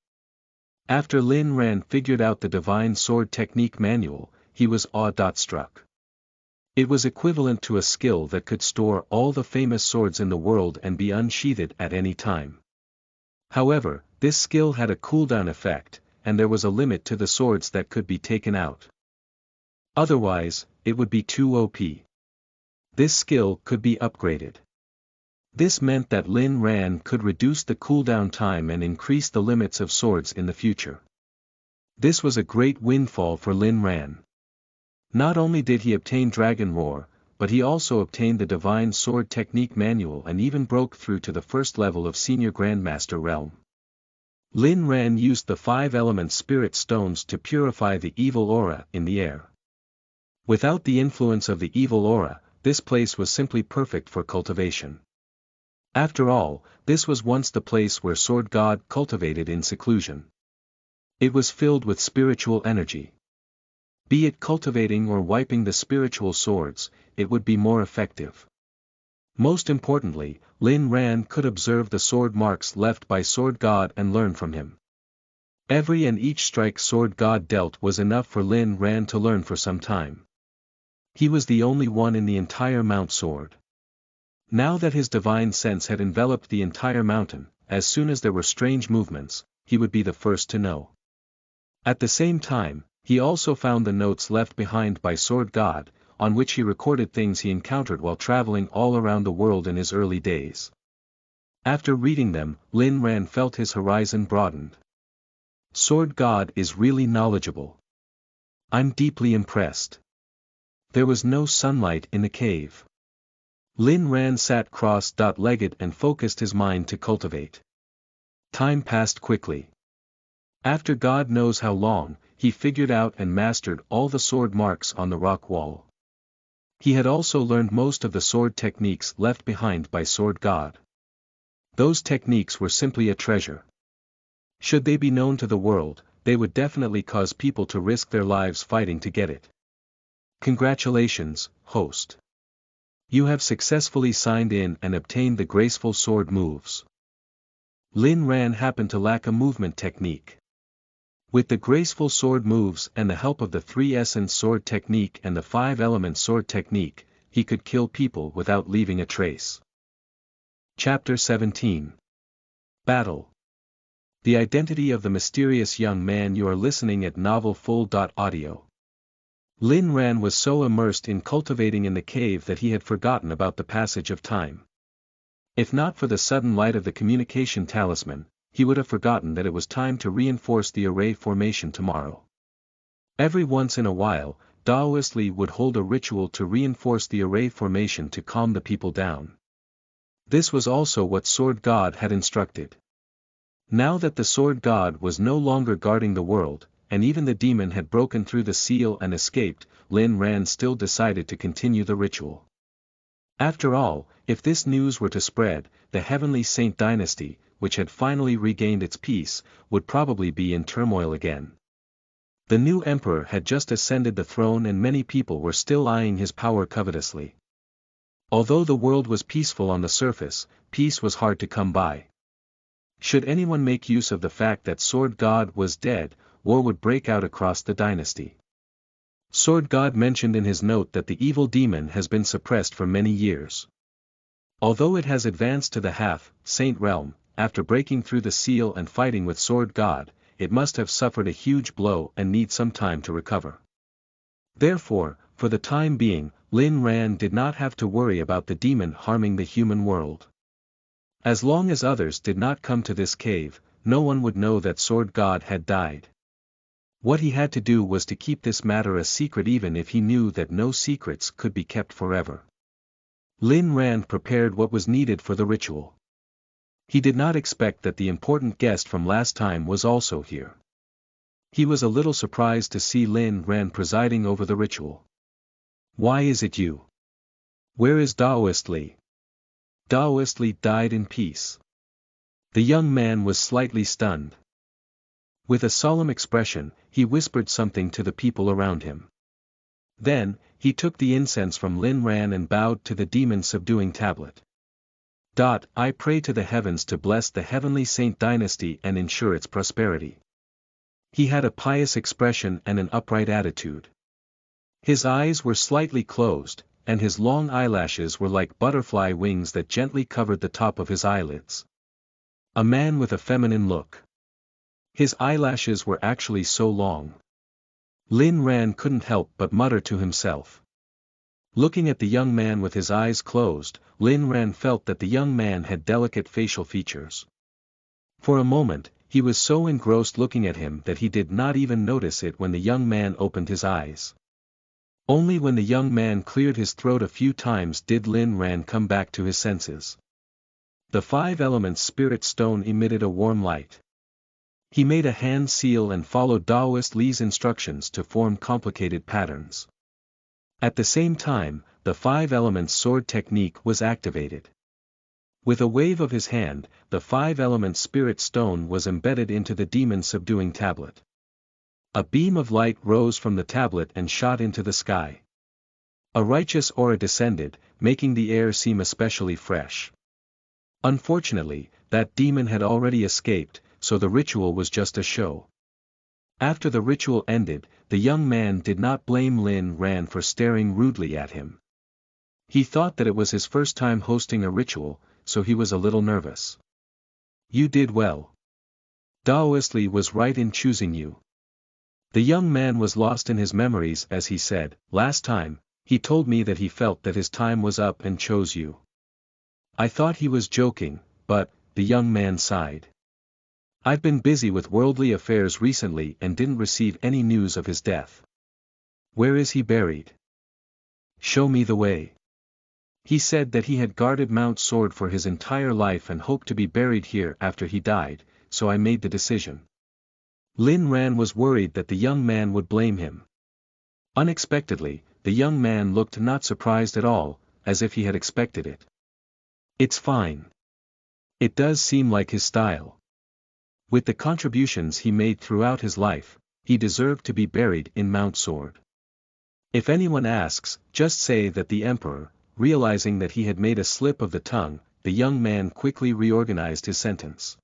After Lin Ran figured out the divine sword technique manual, he was awe-struck. It was equivalent to a skill that could store all the famous swords in the world and be unsheathed at any time. However, this skill had a cooldown effect, and there was a limit to the swords that could be taken out. Otherwise, it would be too OP. This skill could be upgraded. This meant that Lin Ran could reduce the cooldown time and increase the limits of swords in the future. This was a great windfall for Lin Ran. Not only did he obtain Dragon Roar, but he also obtained the Divine Sword Technique Manual and even broke through to the first level of Senior Grandmaster realm. Lin Ran used the 5-element spirit stones to purify the evil aura in the air. Without the influence of the evil aura, this place was simply perfect for cultivation. After all, this was once the place where Sword God cultivated in seclusion. It was filled with spiritual energy. Be it cultivating or wiping the spiritual swords, it would be more effective. Most importantly, Lin Ran could observe the sword marks left by Sword God and learn from him. Every and each strike Sword God dealt was enough for Lin Ran to learn for some time. He was the only one in the entire Mount Sword. Now that his divine sense had enveloped the entire mountain, as soon as there were strange movements, he would be the first to know. At the same time, he also found the notes left behind by Sword God, on which he recorded things he encountered while traveling all around the world in his early days. After reading them, Lin Ran felt his horizon broadened. Sword God is really knowledgeable. I'm deeply impressed. There was no sunlight in the cave. Lin Ran sat cross-legged and focused his mind to cultivate. Time passed quickly. After God knows how long, he figured out and mastered all the sword marks on the rock wall. He had also learned most of the sword techniques left behind by Sword God. Those techniques were simply a treasure. Should they be known to the world, they would definitely cause people to risk their lives fighting to get it. Congratulations, host. You have successfully signed in and obtained the graceful sword moves. Lin Ran happened to lack a movement technique. With the graceful sword moves and the help of the 3-essence sword technique and the 5-element sword technique, he could kill people without leaving a trace. Chapter 17. Battle. The identity of the mysterious young man. You are listening at novelfull.audio. Lin Ran was so immersed in cultivating in the cave that he had forgotten about the passage of time. If not for the sudden light of the communication talisman, he would have forgotten that it was time to reinforce the array formation tomorrow. Every once in a while, Daoist Li would hold a ritual to reinforce the array formation to calm the people down. This was also what Sword God had instructed. Now that the Sword God was no longer guarding the world, and even the demon had broken through the seal and escaped, Lin Ran still decided to continue the ritual. After all, if this news were to spread, the Heavenly Saint dynasty, which had finally regained its peace, would probably be in turmoil again. The new emperor had just ascended the throne and many people were still eyeing his power covetously. Although the world was peaceful on the surface, peace was hard to come by. Should anyone make use of the fact that Sword God was dead, war would break out across the dynasty. Sword God mentioned in his note that the evil demon has been suppressed for many years. Although it has advanced to the half-saint realm, after breaking through the seal and fighting with Sword God, it must have suffered a huge blow and need some time to recover. Therefore, for the time being, Lin Ran did not have to worry about the demon harming the human world. As long as others did not come to this cave, no one would know that Sword God had died. What he had to do was to keep this matter a secret, even if he knew that no secrets could be kept forever. Lin Ran prepared what was needed for the ritual. He did not expect that the important guest from last time was also here. He was a little surprised to see Lin Ran presiding over the ritual. "Why is it you? Where is Daoist Li?" Daoist Li died in peace. The young man was slightly stunned. With a solemn expression, he whispered something to the people around him. Then, he took the incense from Lin Ran and bowed to the demon-subduing tablet. I pray to the heavens to bless the Heavenly Saint dynasty and ensure its prosperity. He had a pious expression and an upright attitude. His eyes were slightly closed, and his long eyelashes were like butterfly wings that gently covered the top of his eyelids. A man with a feminine look. His eyelashes were actually so long. Lin Ran couldn't help but mutter to himself. Looking at the young man with his eyes closed, Lin Ran felt that the young man had delicate facial features. For a moment, he was so engrossed looking at him that he did not even notice it when the young man opened his eyes. Only when the young man cleared his throat a few times did Lin Ran come back to his senses. The 5 elements spirit stone emitted a warm light. He made a hand seal and followed Daoist Li's instructions to form complicated patterns. At the same time, the 5 elements sword technique was activated. With a wave of his hand, the 5 elements spirit stone was embedded into the demon-subduing tablet. A beam of light rose from the tablet and shot into the sky. A righteous aura descended, making the air seem especially fresh. Unfortunately, that demon had already escaped, so the ritual was just a show. After the ritual ended, the young man did not blame Lin Ran for staring rudely at him. He thought that it was his first time hosting a ritual, so he was a little nervous. "You did well. Daoist Li was right in choosing you." The young man was lost in his memories as he said, "Last time, he told me that he felt that his time was up and chose you." I thought he was joking, but, the young man sighed. "I've been busy with worldly affairs recently and didn't receive any news of his death. Where is he buried? Show me the way." He said that he had guarded Mount Sword for his entire life and hoped to be buried here after he died, so I made the decision. Lin Ran was worried that the young man would blame him. Unexpectedly, the young man looked not surprised at all, as if he had expected it. "It's fine. It does seem like his style. With the contributions he made throughout his life, he deserved to be buried in Mount Sword. If anyone asks, just say that the emperor," realizing that he had made a slip of the tongue, the young man quickly reorganized his sentence.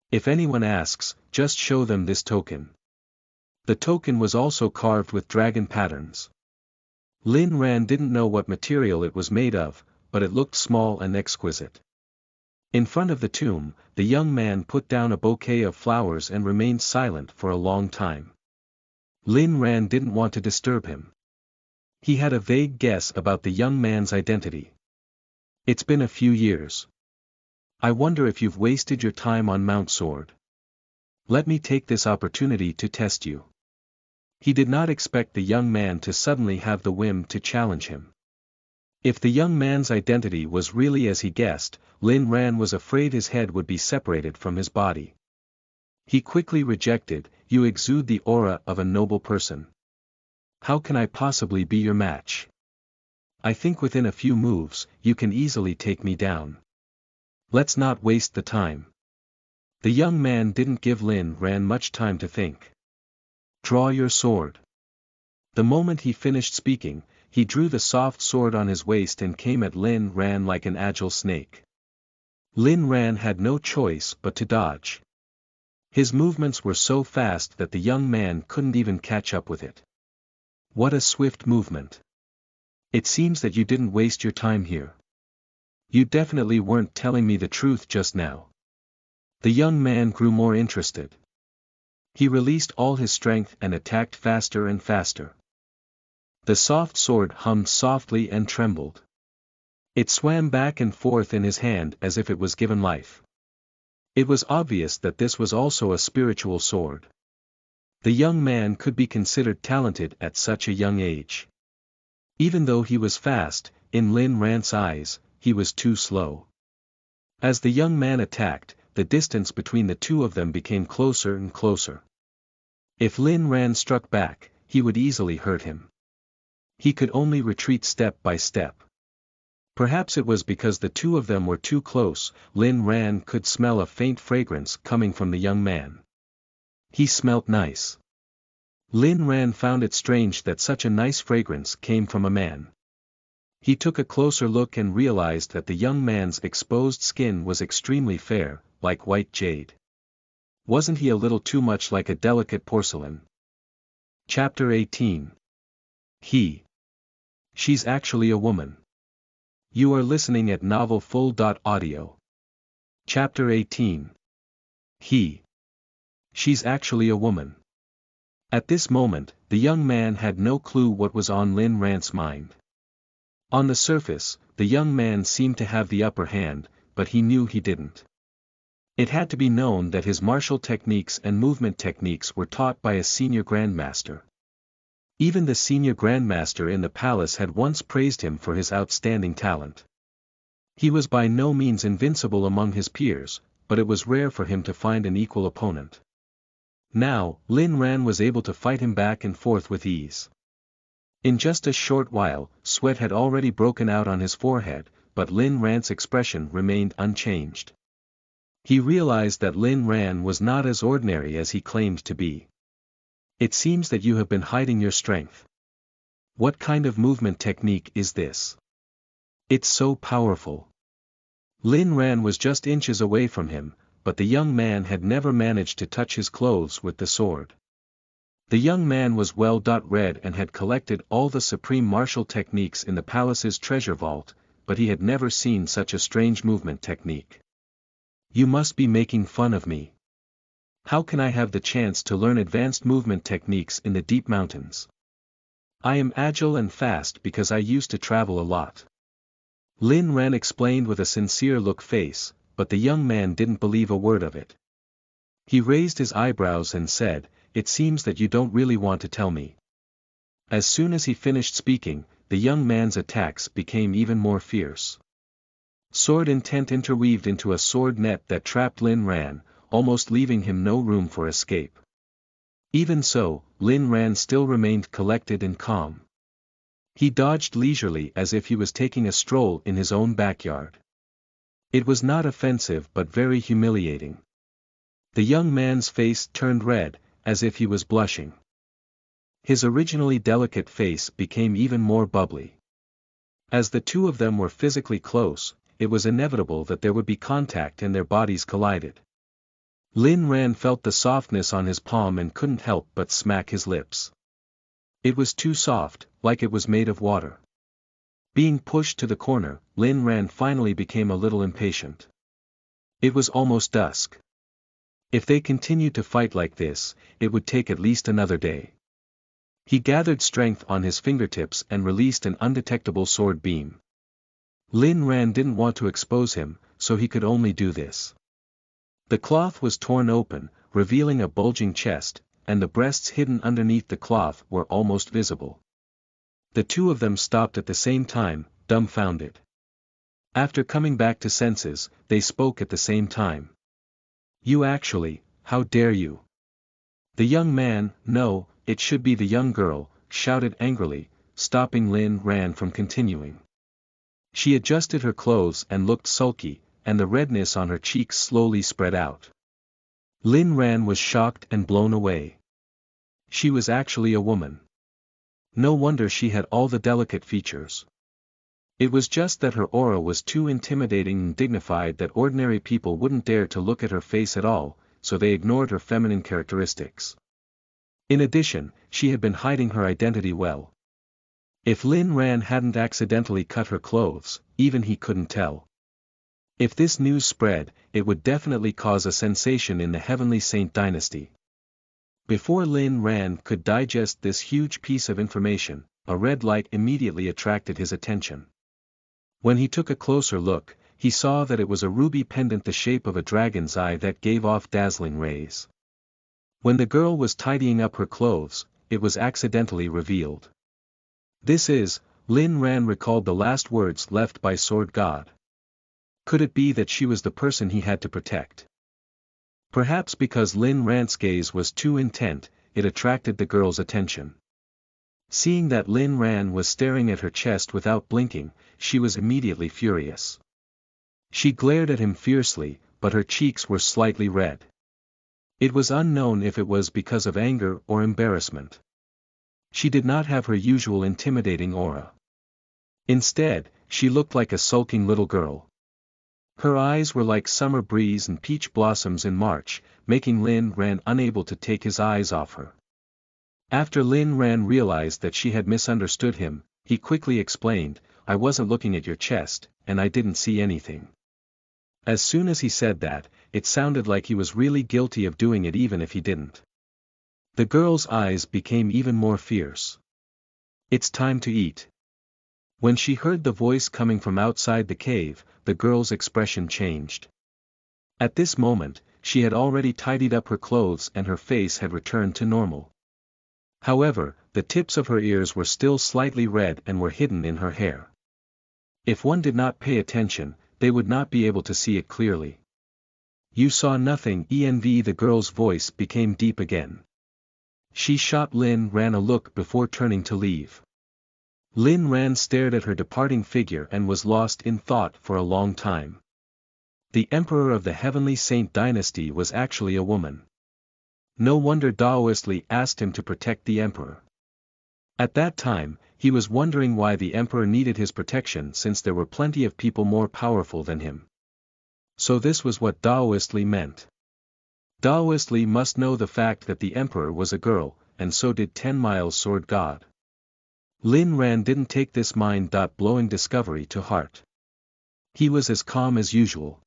"If anyone asks, just show them this token." The token was also carved with dragon patterns. Lin Ran didn't know what material it was made of, but it looked small and exquisite. In front of the tomb, the young man put down a bouquet of flowers and remained silent for a long time. Lin Ran didn't want to disturb him. He had a vague guess about the young man's identity. It's been a few years. I wonder if you've wasted your time on Mount Sword. Let me take this opportunity to test you. He did not expect the young man to suddenly have the whim to challenge him. If the young man's identity was really as he guessed, Lin Ran was afraid his head would be separated from his body. He quickly rejected, "You exude the aura of a noble person. How can I possibly be your match? I think within a few moves, you can easily take me down. Let's not waste the time." The young man didn't give Lin Ran much time to think. "Draw your sword." The moment he finished speaking, he drew the soft sword on his waist and came at Lin Ran like an agile snake. Lin Ran had no choice but to dodge. His movements were so fast that the young man couldn't even catch up with it. What a swift movement. It seems that you didn't waste your time here. You definitely weren't telling me the truth just now. The young man grew more interested. He released all his strength and attacked faster and faster. The soft sword hummed softly and trembled. It swam back and forth in his hand as if it was given life. It was obvious that this was also a spiritual sword. The young man could be considered talented at such a young age. Even though he was fast, in Lin Ran's eyes, he was too slow. As the young man attacked, the distance between the two of them became closer and closer. If Lin Ran struck back, he would easily hurt him. He could only retreat step by step. Perhaps it was because the two of them were too close. Lin Ran could smell a faint fragrance coming from the young man. He smelt nice. Lin Ran found it strange that such a nice fragrance came from a man. He took a closer look and realized that the young man's exposed skin was extremely fair, like white jade. Wasn't he a little too much like a delicate porcelain? Chapter 18. She's actually a woman. You are listening at novelfull.audio. Chapter 18. She's actually a woman. At this moment, the young man had no clue what was on Lin Ran's mind. On the surface, the young man seemed to have the upper hand, but he knew he didn't. It had to be known that his martial techniques and movement techniques were taught by a senior grandmaster. Even the senior grandmaster in the palace had once praised him for his outstanding talent. He was by no means invincible among his peers, but it was rare for him to find an equal opponent. Now, Lin Ran was able to fight him back and forth with ease. In just a short while, sweat had already broken out on his forehead, but Lin Ran's expression remained unchanged. He realized that Lin Ran was not as ordinary as he claimed to be. "It seems that you have been hiding your strength. What kind of movement technique is this? It's so powerful." Lin Ran was just inches away from him, but the young man had never managed to touch his clothes with the sword. The young man was well read and had collected all the supreme martial techniques in the palace's treasure vault, but he had never seen such a strange movement technique. "You must be making fun of me. How can I have the chance to learn advanced movement techniques in the deep mountains? I am agile and fast because I used to travel a lot." Lin Ran explained with a sincere look face, but the young man didn't believe a word of it. He raised his eyebrows and said, "It seems that you don't really want to tell me." As soon as he finished speaking, the young man's attacks became even more fierce. Sword intent interweaved into a sword net that trapped Lin Ran, almost leaving him no room for escape. Even so, Lin Ran still remained collected and calm. He dodged leisurely as if he was taking a stroll in his own backyard. It was not offensive but very humiliating. The young man's face turned red, as if he was blushing. His originally delicate face became even more bubbly. As the two of them were physically close, it was inevitable that there would be contact and their bodies collided. Lin Ran felt the softness on his palm and couldn't help but smack his lips. It was too soft, like it was made of water. Being pushed to the corner, Lin Ran finally became a little impatient. It was almost dusk. If they continued to fight like this, it would take at least another day. He gathered strength on his fingertips and released an undetectable sword beam. Lin Ran didn't want to expose him, so he could only do this. The cloth was torn open, revealing a bulging chest, and the breasts hidden underneath the cloth were almost visible. The two of them stopped at the same time, dumbfounded. After coming back to senses, they spoke at the same time. "You actually, how dare you?" The young man, no, it should be the young girl, shouted angrily, stopping Lin Ran from continuing. She adjusted her clothes and looked sulky, and the redness on her cheeks slowly spread out. Lin Ran was shocked and blown away. She was actually a woman. No wonder she had all the delicate features. It was just that her aura was too intimidating and dignified that ordinary people wouldn't dare to look at her face at all, so they ignored her feminine characteristics. In addition, she had been hiding her identity well. If Lin Ran hadn't accidentally cut her clothes, even he couldn't tell. If this news spread, it would definitely cause a sensation in the Heavenly Saint dynasty. Before Lin Ran could digest this huge piece of information, a red light immediately attracted his attention. When he took a closer look, he saw that it was a ruby pendant the shape of a dragon's eye that gave off dazzling rays. When the girl was tidying up her clothes, it was accidentally revealed. "This is," Lin Ran recalled the last words left by Sword God. Could it be that she was the person he had to protect? Perhaps because Lin Ran's gaze was too intent, it attracted the girl's attention. Seeing that Lin Ran was staring at her chest without blinking, she was immediately furious. She glared at him fiercely, but her cheeks were slightly red. It was unknown if it was because of anger or embarrassment. She did not have her usual intimidating aura. Instead, she looked like a sulking little girl. Her eyes were like summer breeze and peach blossoms in March, making Lin Ran unable to take his eyes off her. After Lin Ran realized that she had misunderstood him, he quickly explained, "I wasn't looking at your chest, and I didn't see anything." As soon as he said that, it sounded like he was really guilty of doing it even if he didn't. The girl's eyes became even more fierce. "It's time to eat." When she heard the voice coming from outside the cave, the girl's expression changed. At this moment, she had already tidied up her clothes and her face had returned to normal. However, the tips of her ears were still slightly red and were hidden in her hair. If one did not pay attention, they would not be able to see it clearly. "You saw nothing." The girl's voice became deep again. She shot Lin Ran a look before turning to leave. Lin Ran stared at her departing figure and was lost in thought for a long time. The emperor of the Heavenly Saint dynasty was actually a woman. No wonder Daoist Li asked him to protect the emperor. At that time, he was wondering why the emperor needed his protection since there were plenty of people more powerful than him. So this was what Daoist Li meant. Daoist Li must know the fact that the emperor was a girl, and so did 10 Miles Sword God. Lin Ran didn't take this mind-blowing discovery to heart. He was as calm as usual.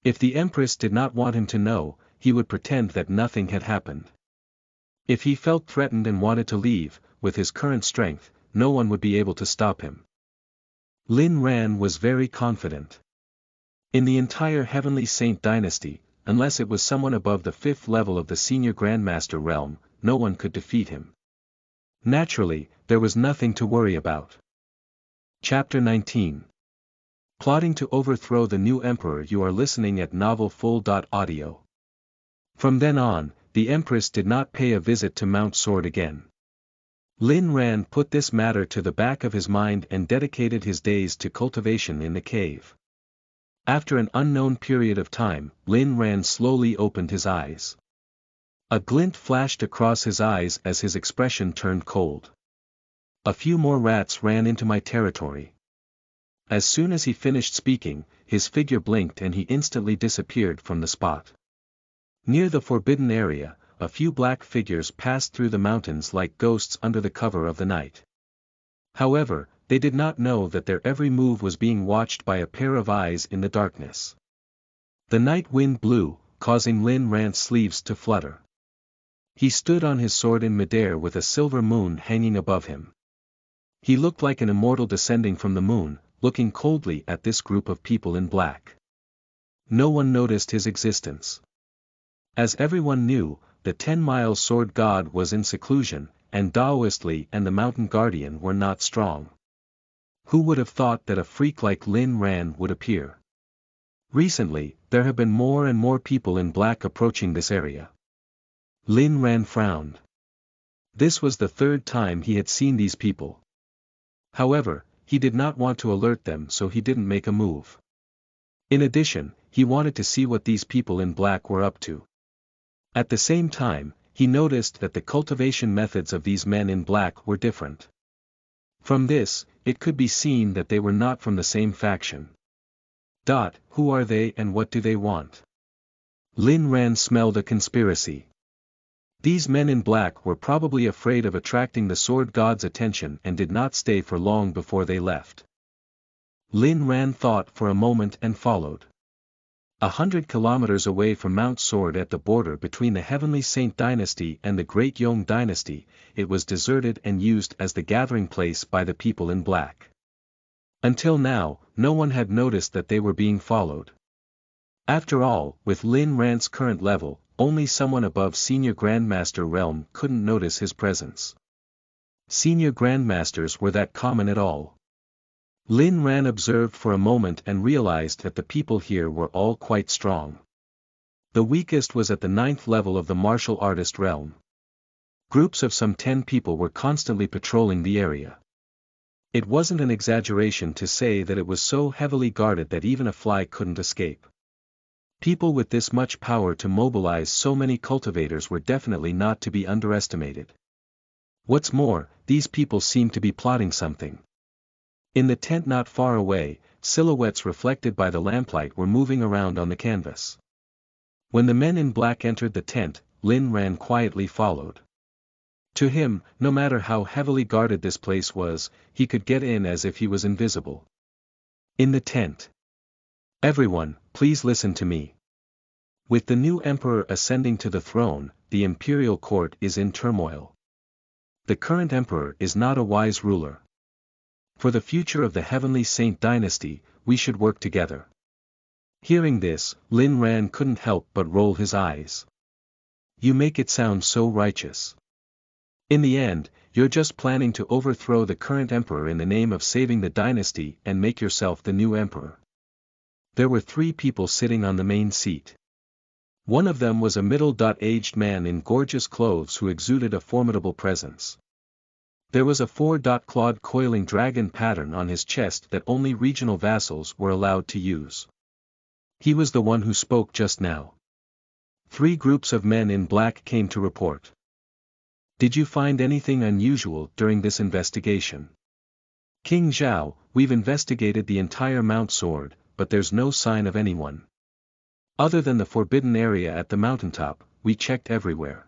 If the Empress did not want him to know, he would pretend that nothing had happened. If he felt threatened and wanted to leave, with his current strength, no one would be able to stop him. Lin Ran was very confident. In the entire Heavenly Saint dynasty, unless it was someone above the 5th level of the Senior Grandmaster realm, no one could defeat him. Naturally, there was nothing to worry about. Chapter 19. Plotting to overthrow the new emperor. You are listening at novelfull.audio. From then on, the Empress did not pay a visit to Mount Sword again. Lin Ran put this matter to the back of his mind and dedicated his days to cultivation in the cave. After an unknown period of time, Lin Ran slowly opened his eyes. A glint flashed across his eyes as his expression turned cold. "A few more rats ran into my territory." As soon as he finished speaking, his figure blinked and he instantly disappeared from the spot. Near the forbidden area, a few black figures passed through the mountains like ghosts under the cover of the night. However, they did not know that their every move was being watched by a pair of eyes in the darkness. The night wind blew, causing Lin Rant's sleeves to flutter. He stood on his sword in midair with a silver moon hanging above him. He looked like an immortal descending from the moon, looking coldly at this group of people in black. No one noticed his existence. As everyone knew, the 10-mile sword god was in seclusion, and Daoist Li and the mountain guardian were not strong. Who would have thought that a freak like Lin Ran would appear? Recently, there have been more and more people in black approaching this area. Lin Ran frowned. This was the third time he had seen these people. However, he did not want to alert them, so he didn't make a move. In addition, he wanted to see what these people in black were up to. At the same time, he noticed that the cultivation methods of these men in black were different. From this, it could be seen that they were not from the same faction. Who are they and what do they want? Lin Ran smelled a conspiracy. These men in black were probably afraid of attracting the sword god's attention and did not stay for long before they left. Lin Ran thought for a moment and followed. 100 kilometers away from Mount Sword at the border between the Heavenly Saint Dynasty and the Great Yong Dynasty, it was deserted and used as the gathering place by the people in black. Until now, no one had noticed that they were being followed. After all, with Lin Rant's current level, only someone above Senior Grandmaster realm couldn't notice his presence. Senior Grandmasters were that common at all. Lin Ran observed for a moment and realized that the people here were all quite strong. The weakest was at the 9th level of the martial artist realm. Groups of some 10 people were constantly patrolling the area. It wasn't an exaggeration to say that it was so heavily guarded that even a fly couldn't escape. People with this much power to mobilize so many cultivators were definitely not to be underestimated. What's more, these people seemed to be plotting something. In the tent not far away, silhouettes reflected by the lamplight were moving around on the canvas. When the men in black entered the tent, Lin Ran quietly followed. To him, no matter how heavily guarded this place was, he could get in as if he was invisible. In the tent. Everyone, please listen to me. With the new emperor ascending to the throne, the imperial court is in turmoil. The current emperor is not a wise ruler. For the future of the Heavenly Saint Dynasty, we should work together. Hearing this, Lin Ran couldn't help but roll his eyes. You make it sound so righteous. In the end, you're just planning to overthrow the current emperor in the name of saving the dynasty and make yourself the new emperor. There were 3 people sitting on the main seat. One of them was a middle-aged man in gorgeous clothes who exuded a formidable presence. There was a 4-clawed coiling dragon pattern on his chest that only regional vassals were allowed to use. He was the one who spoke just now. 3 groups of men in black came to report. Did you find anything unusual during this investigation? King Zhao, we've investigated the entire Mount Sword, but there's no sign of anyone. Other than the forbidden area at the mountaintop, we checked everywhere.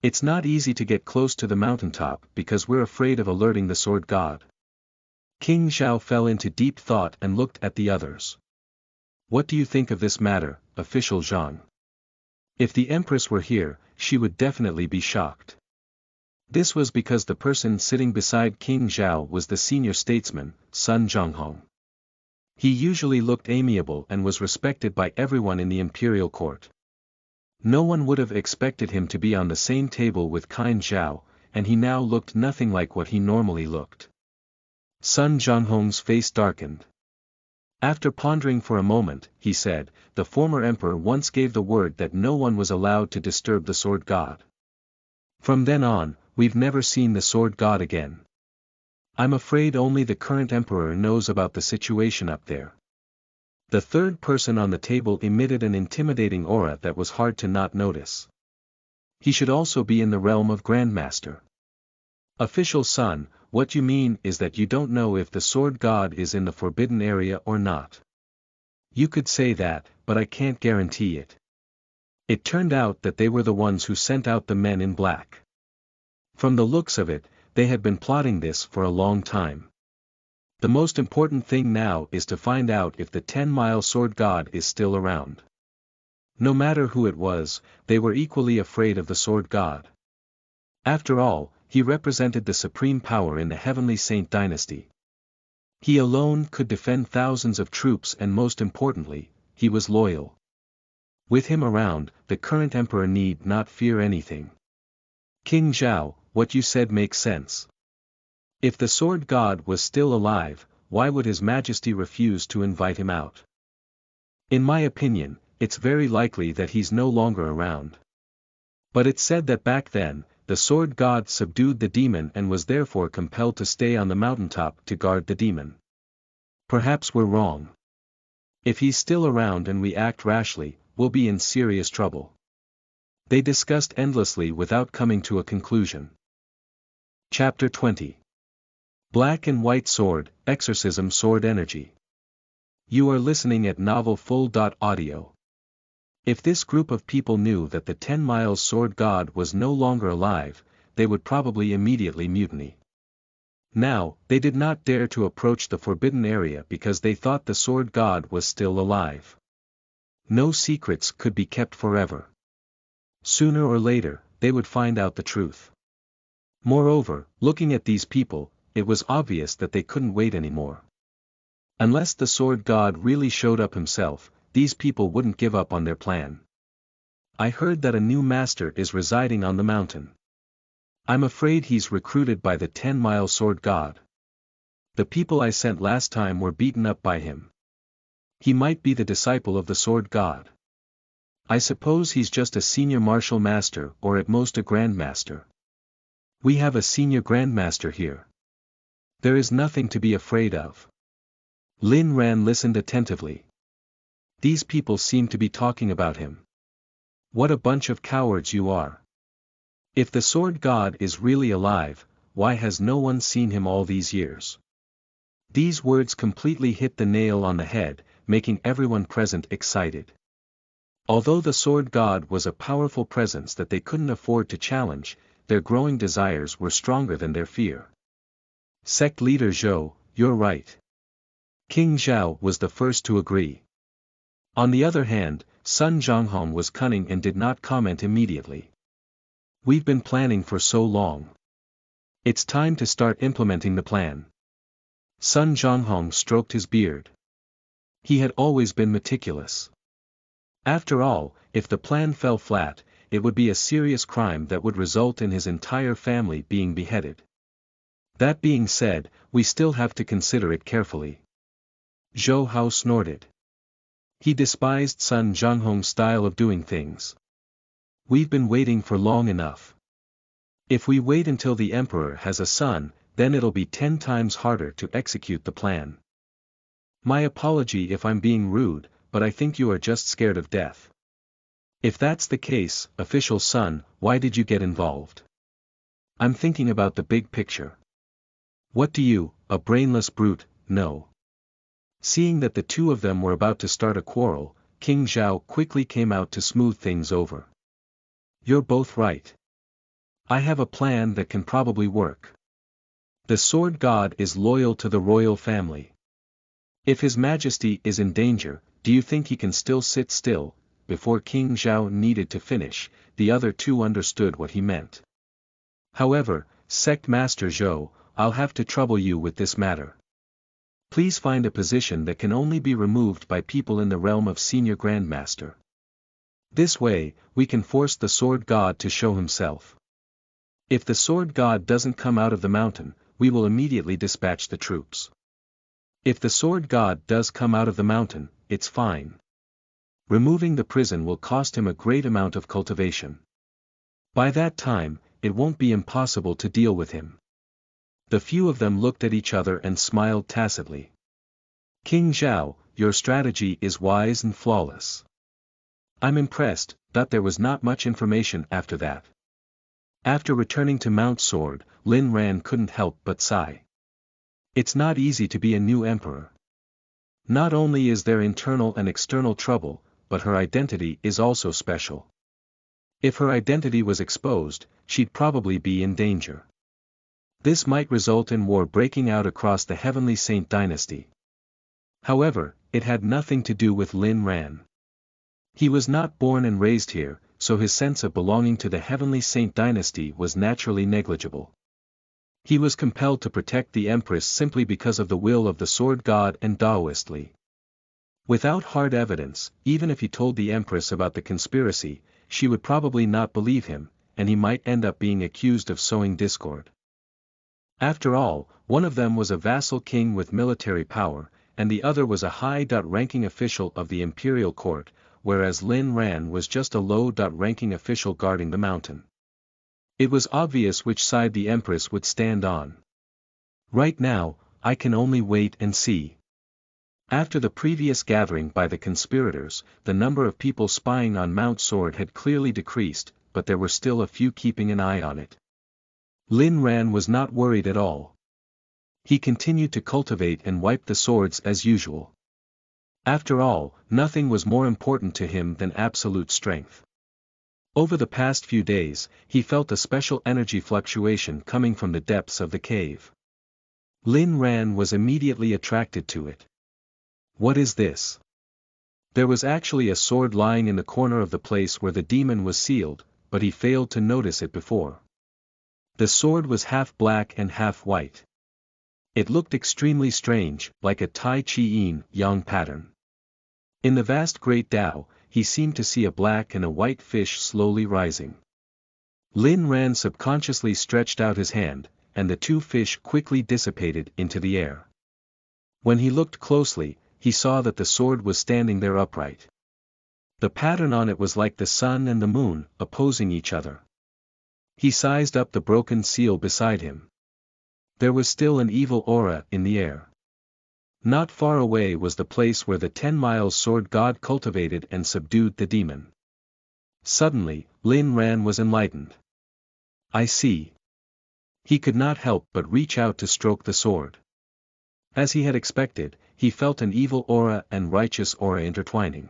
It's not easy to get close to the mountaintop because we're afraid of alerting the sword god. King Zhao fell into deep thought and looked at the others. What do you think of this matter, official Zhang? If the Empress were here, she would definitely be shocked. This was because the person sitting beside King Zhao was the senior statesman, Sun Zhonghong. He usually looked amiable and was respected by everyone in the imperial court. No one would have expected him to be on the same table with Qin Zhao, and he now looked nothing like what he normally looked. Sun Zhonghong's face darkened. After pondering for a moment, he said, the former emperor once gave the word that no one was allowed to disturb the sword god. From then on, we've never seen the sword god again. I'm afraid only the current emperor knows about the situation up there. The third person on the table emitted an intimidating aura that was hard to not notice. He should also be in the realm of Grandmaster. Official Sun, what you mean is that you don't know if the sword god is in the forbidden area or not. You could say that, but I can't guarantee it. It turned out that they were the ones who sent out the men in black. From the looks of it, they had been plotting this for a long time. The most important thing now is to find out if the 10-mile sword god is still around. No matter who it was, they were equally afraid of the sword god. After all, he represented the supreme power in the heavenly saint dynasty. He alone could defend thousands of troops, and most importantly, he was loyal. With him around, the current emperor need not fear anything. King Zhao, what you said makes sense. If the sword god was still alive, why would His Majesty refuse to invite him out? In my opinion, it's very likely that he's no longer around. But it's said that back then, the sword god subdued the demon and was therefore compelled to stay on the mountaintop to guard the demon. Perhaps we're wrong. If he's still around and we act rashly, we'll be in serious trouble. They discussed endlessly without coming to a conclusion. Chapter 20. Black and White Sword, Exorcism Sword Energy. You are listening at novelfull.audio. If this group of people knew that the 10-mile sword god was no longer alive, they would probably immediately mutiny. Now, they did not dare to approach the forbidden area because they thought the sword god was still alive. No secrets could be kept forever. Sooner or later, they would find out the truth. Moreover, looking at these people, it was obvious that they couldn't wait anymore. Unless the sword god really showed up himself, these people wouldn't give up on their plan. I heard that a new master is residing on the mountain. I'm afraid he's recruited by the 10-mile sword god. The people I sent last time were beaten up by him. He might be the disciple of the sword god. I suppose he's just a senior martial master or at most a grandmaster. We have a senior grandmaster here. There is nothing to be afraid of. Lin Ran listened attentively. These people seem to be talking about him. What a bunch of cowards you are. If the sword god is really alive, why has no one seen him all these years? These words completely hit the nail on the head, making everyone present excited. Although the sword god was a powerful presence that they couldn't afford to challenge, their growing desires were stronger than their fear. Sect leader Zhou, you're right. King Zhao was the first to agree. On the other hand, Sun Zhonghong was cunning and did not comment immediately. We've been planning for so long. It's time to start implementing the plan. Sun Zhonghong stroked his beard. He had always been meticulous. After all, if the plan fell flat, it would be a serious crime that would result in his entire family being beheaded. That being said, we still have to consider it carefully. Zhou Hao snorted. He despised Sun Zhonghong's style of doing things. We've been waiting for long enough. If we wait until the emperor has a son, then it'll be 10 times harder to execute the plan. My apology if I'm being rude, but I think you are just scared of death. If that's the case, official son, why did you get involved? I'm thinking about the big picture. What do you, a brainless brute, know? Seeing that the two of them were about to start a quarrel, King Zhao quickly came out to smooth things over. You're both right. I have a plan that can probably work. The sword god is loyal to the royal family. If His Majesty is in danger, do you think he can still sit still? Before King Zhao needed to finish, the other two understood what he meant. However, Sect Master Zhou, I'll have to trouble you with this matter. Please find a position that can only be removed by people in the realm of Senior Grandmaster. This way, we can force the sword god to show himself. If the sword god doesn't come out of the mountain, we will immediately dispatch the troops. If the sword god does come out of the mountain, it's fine. Removing the prison will cost him a great amount of cultivation. By that time, it won't be impossible to deal with him. The few of them looked at each other and smiled tacitly. King Zhao, your strategy is wise and flawless. I'm impressed, that there was not much information after that. After returning to Mount Sword, Lin Ran couldn't help but sigh. It's not easy to be a new emperor. Not only is there internal and external trouble, but her identity is also special. If her identity was exposed, she'd probably be in danger. This might result in war breaking out across the Heavenly Saint dynasty. However, it had nothing to do with Lin Ran. He was not born and raised here, so his sense of belonging to the Heavenly Saint dynasty was naturally negligible. He was compelled to protect the Empress simply because of the will of the Sword God and Daoist Li. Without hard evidence, even if he told the Empress about the conspiracy, she would probably not believe him, and he might end up being accused of sowing discord. After all, one of them was a vassal king with military power, and the other was a high-ranking official of the imperial court, whereas Lin Ran was just a low-ranking official guarding the mountain. It was obvious which side the Empress would stand on. Right now, I can only wait and see. After the previous gathering by the conspirators, the number of people spying on Mount Sword had clearly decreased, but there were still a few keeping an eye on it. Lin Ran was not worried at all. He continued to cultivate and wipe the swords as usual. After all, nothing was more important to him than absolute strength. Over the past few days, he felt a special energy fluctuation coming from the depths of the cave. Lin Ran was immediately attracted to it. What is this? There was actually a sword lying in the corner of the place where the demon was sealed, but he failed to notice it before. The sword was half black and half white. It looked extremely strange, like a Tai Chi Yin Yang pattern. In the vast great Tao, he seemed to see a black and a white fish slowly rising. Lin Ran subconsciously stretched out his hand, and the two fish quickly dissipated into the air. When he looked closely, he saw that the sword was standing there upright. The pattern on it was like the sun and the moon, opposing each other. He sized up the broken seal beside him. There was still an evil aura in the air. Not far away was the place where the 10 Miles Sword God cultivated and subdued the demon. Suddenly, Lin Ran was enlightened. I see. He could not help but reach out to stroke the sword. As he had expected, he felt an evil aura and righteous aura intertwining.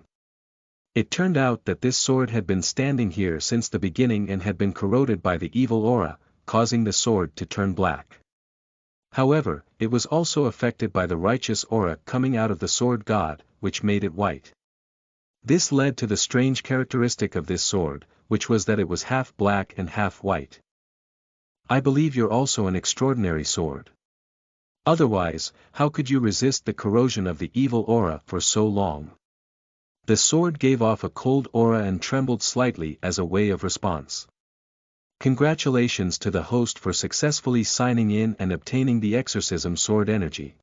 It turned out that this sword had been standing here since the beginning and had been corroded by the evil aura, causing the sword to turn black. However, it was also affected by the righteous aura coming out of the sword god, which made it white. This led to the strange characteristic of this sword, which was that it was half black and half white. I believe you're also an extraordinary sword. Otherwise, how could you resist the corrosion of the evil aura for so long? The sword gave off a cold aura and trembled slightly as a way of response. Congratulations to the host for successfully signing in and obtaining the exorcism sword energy.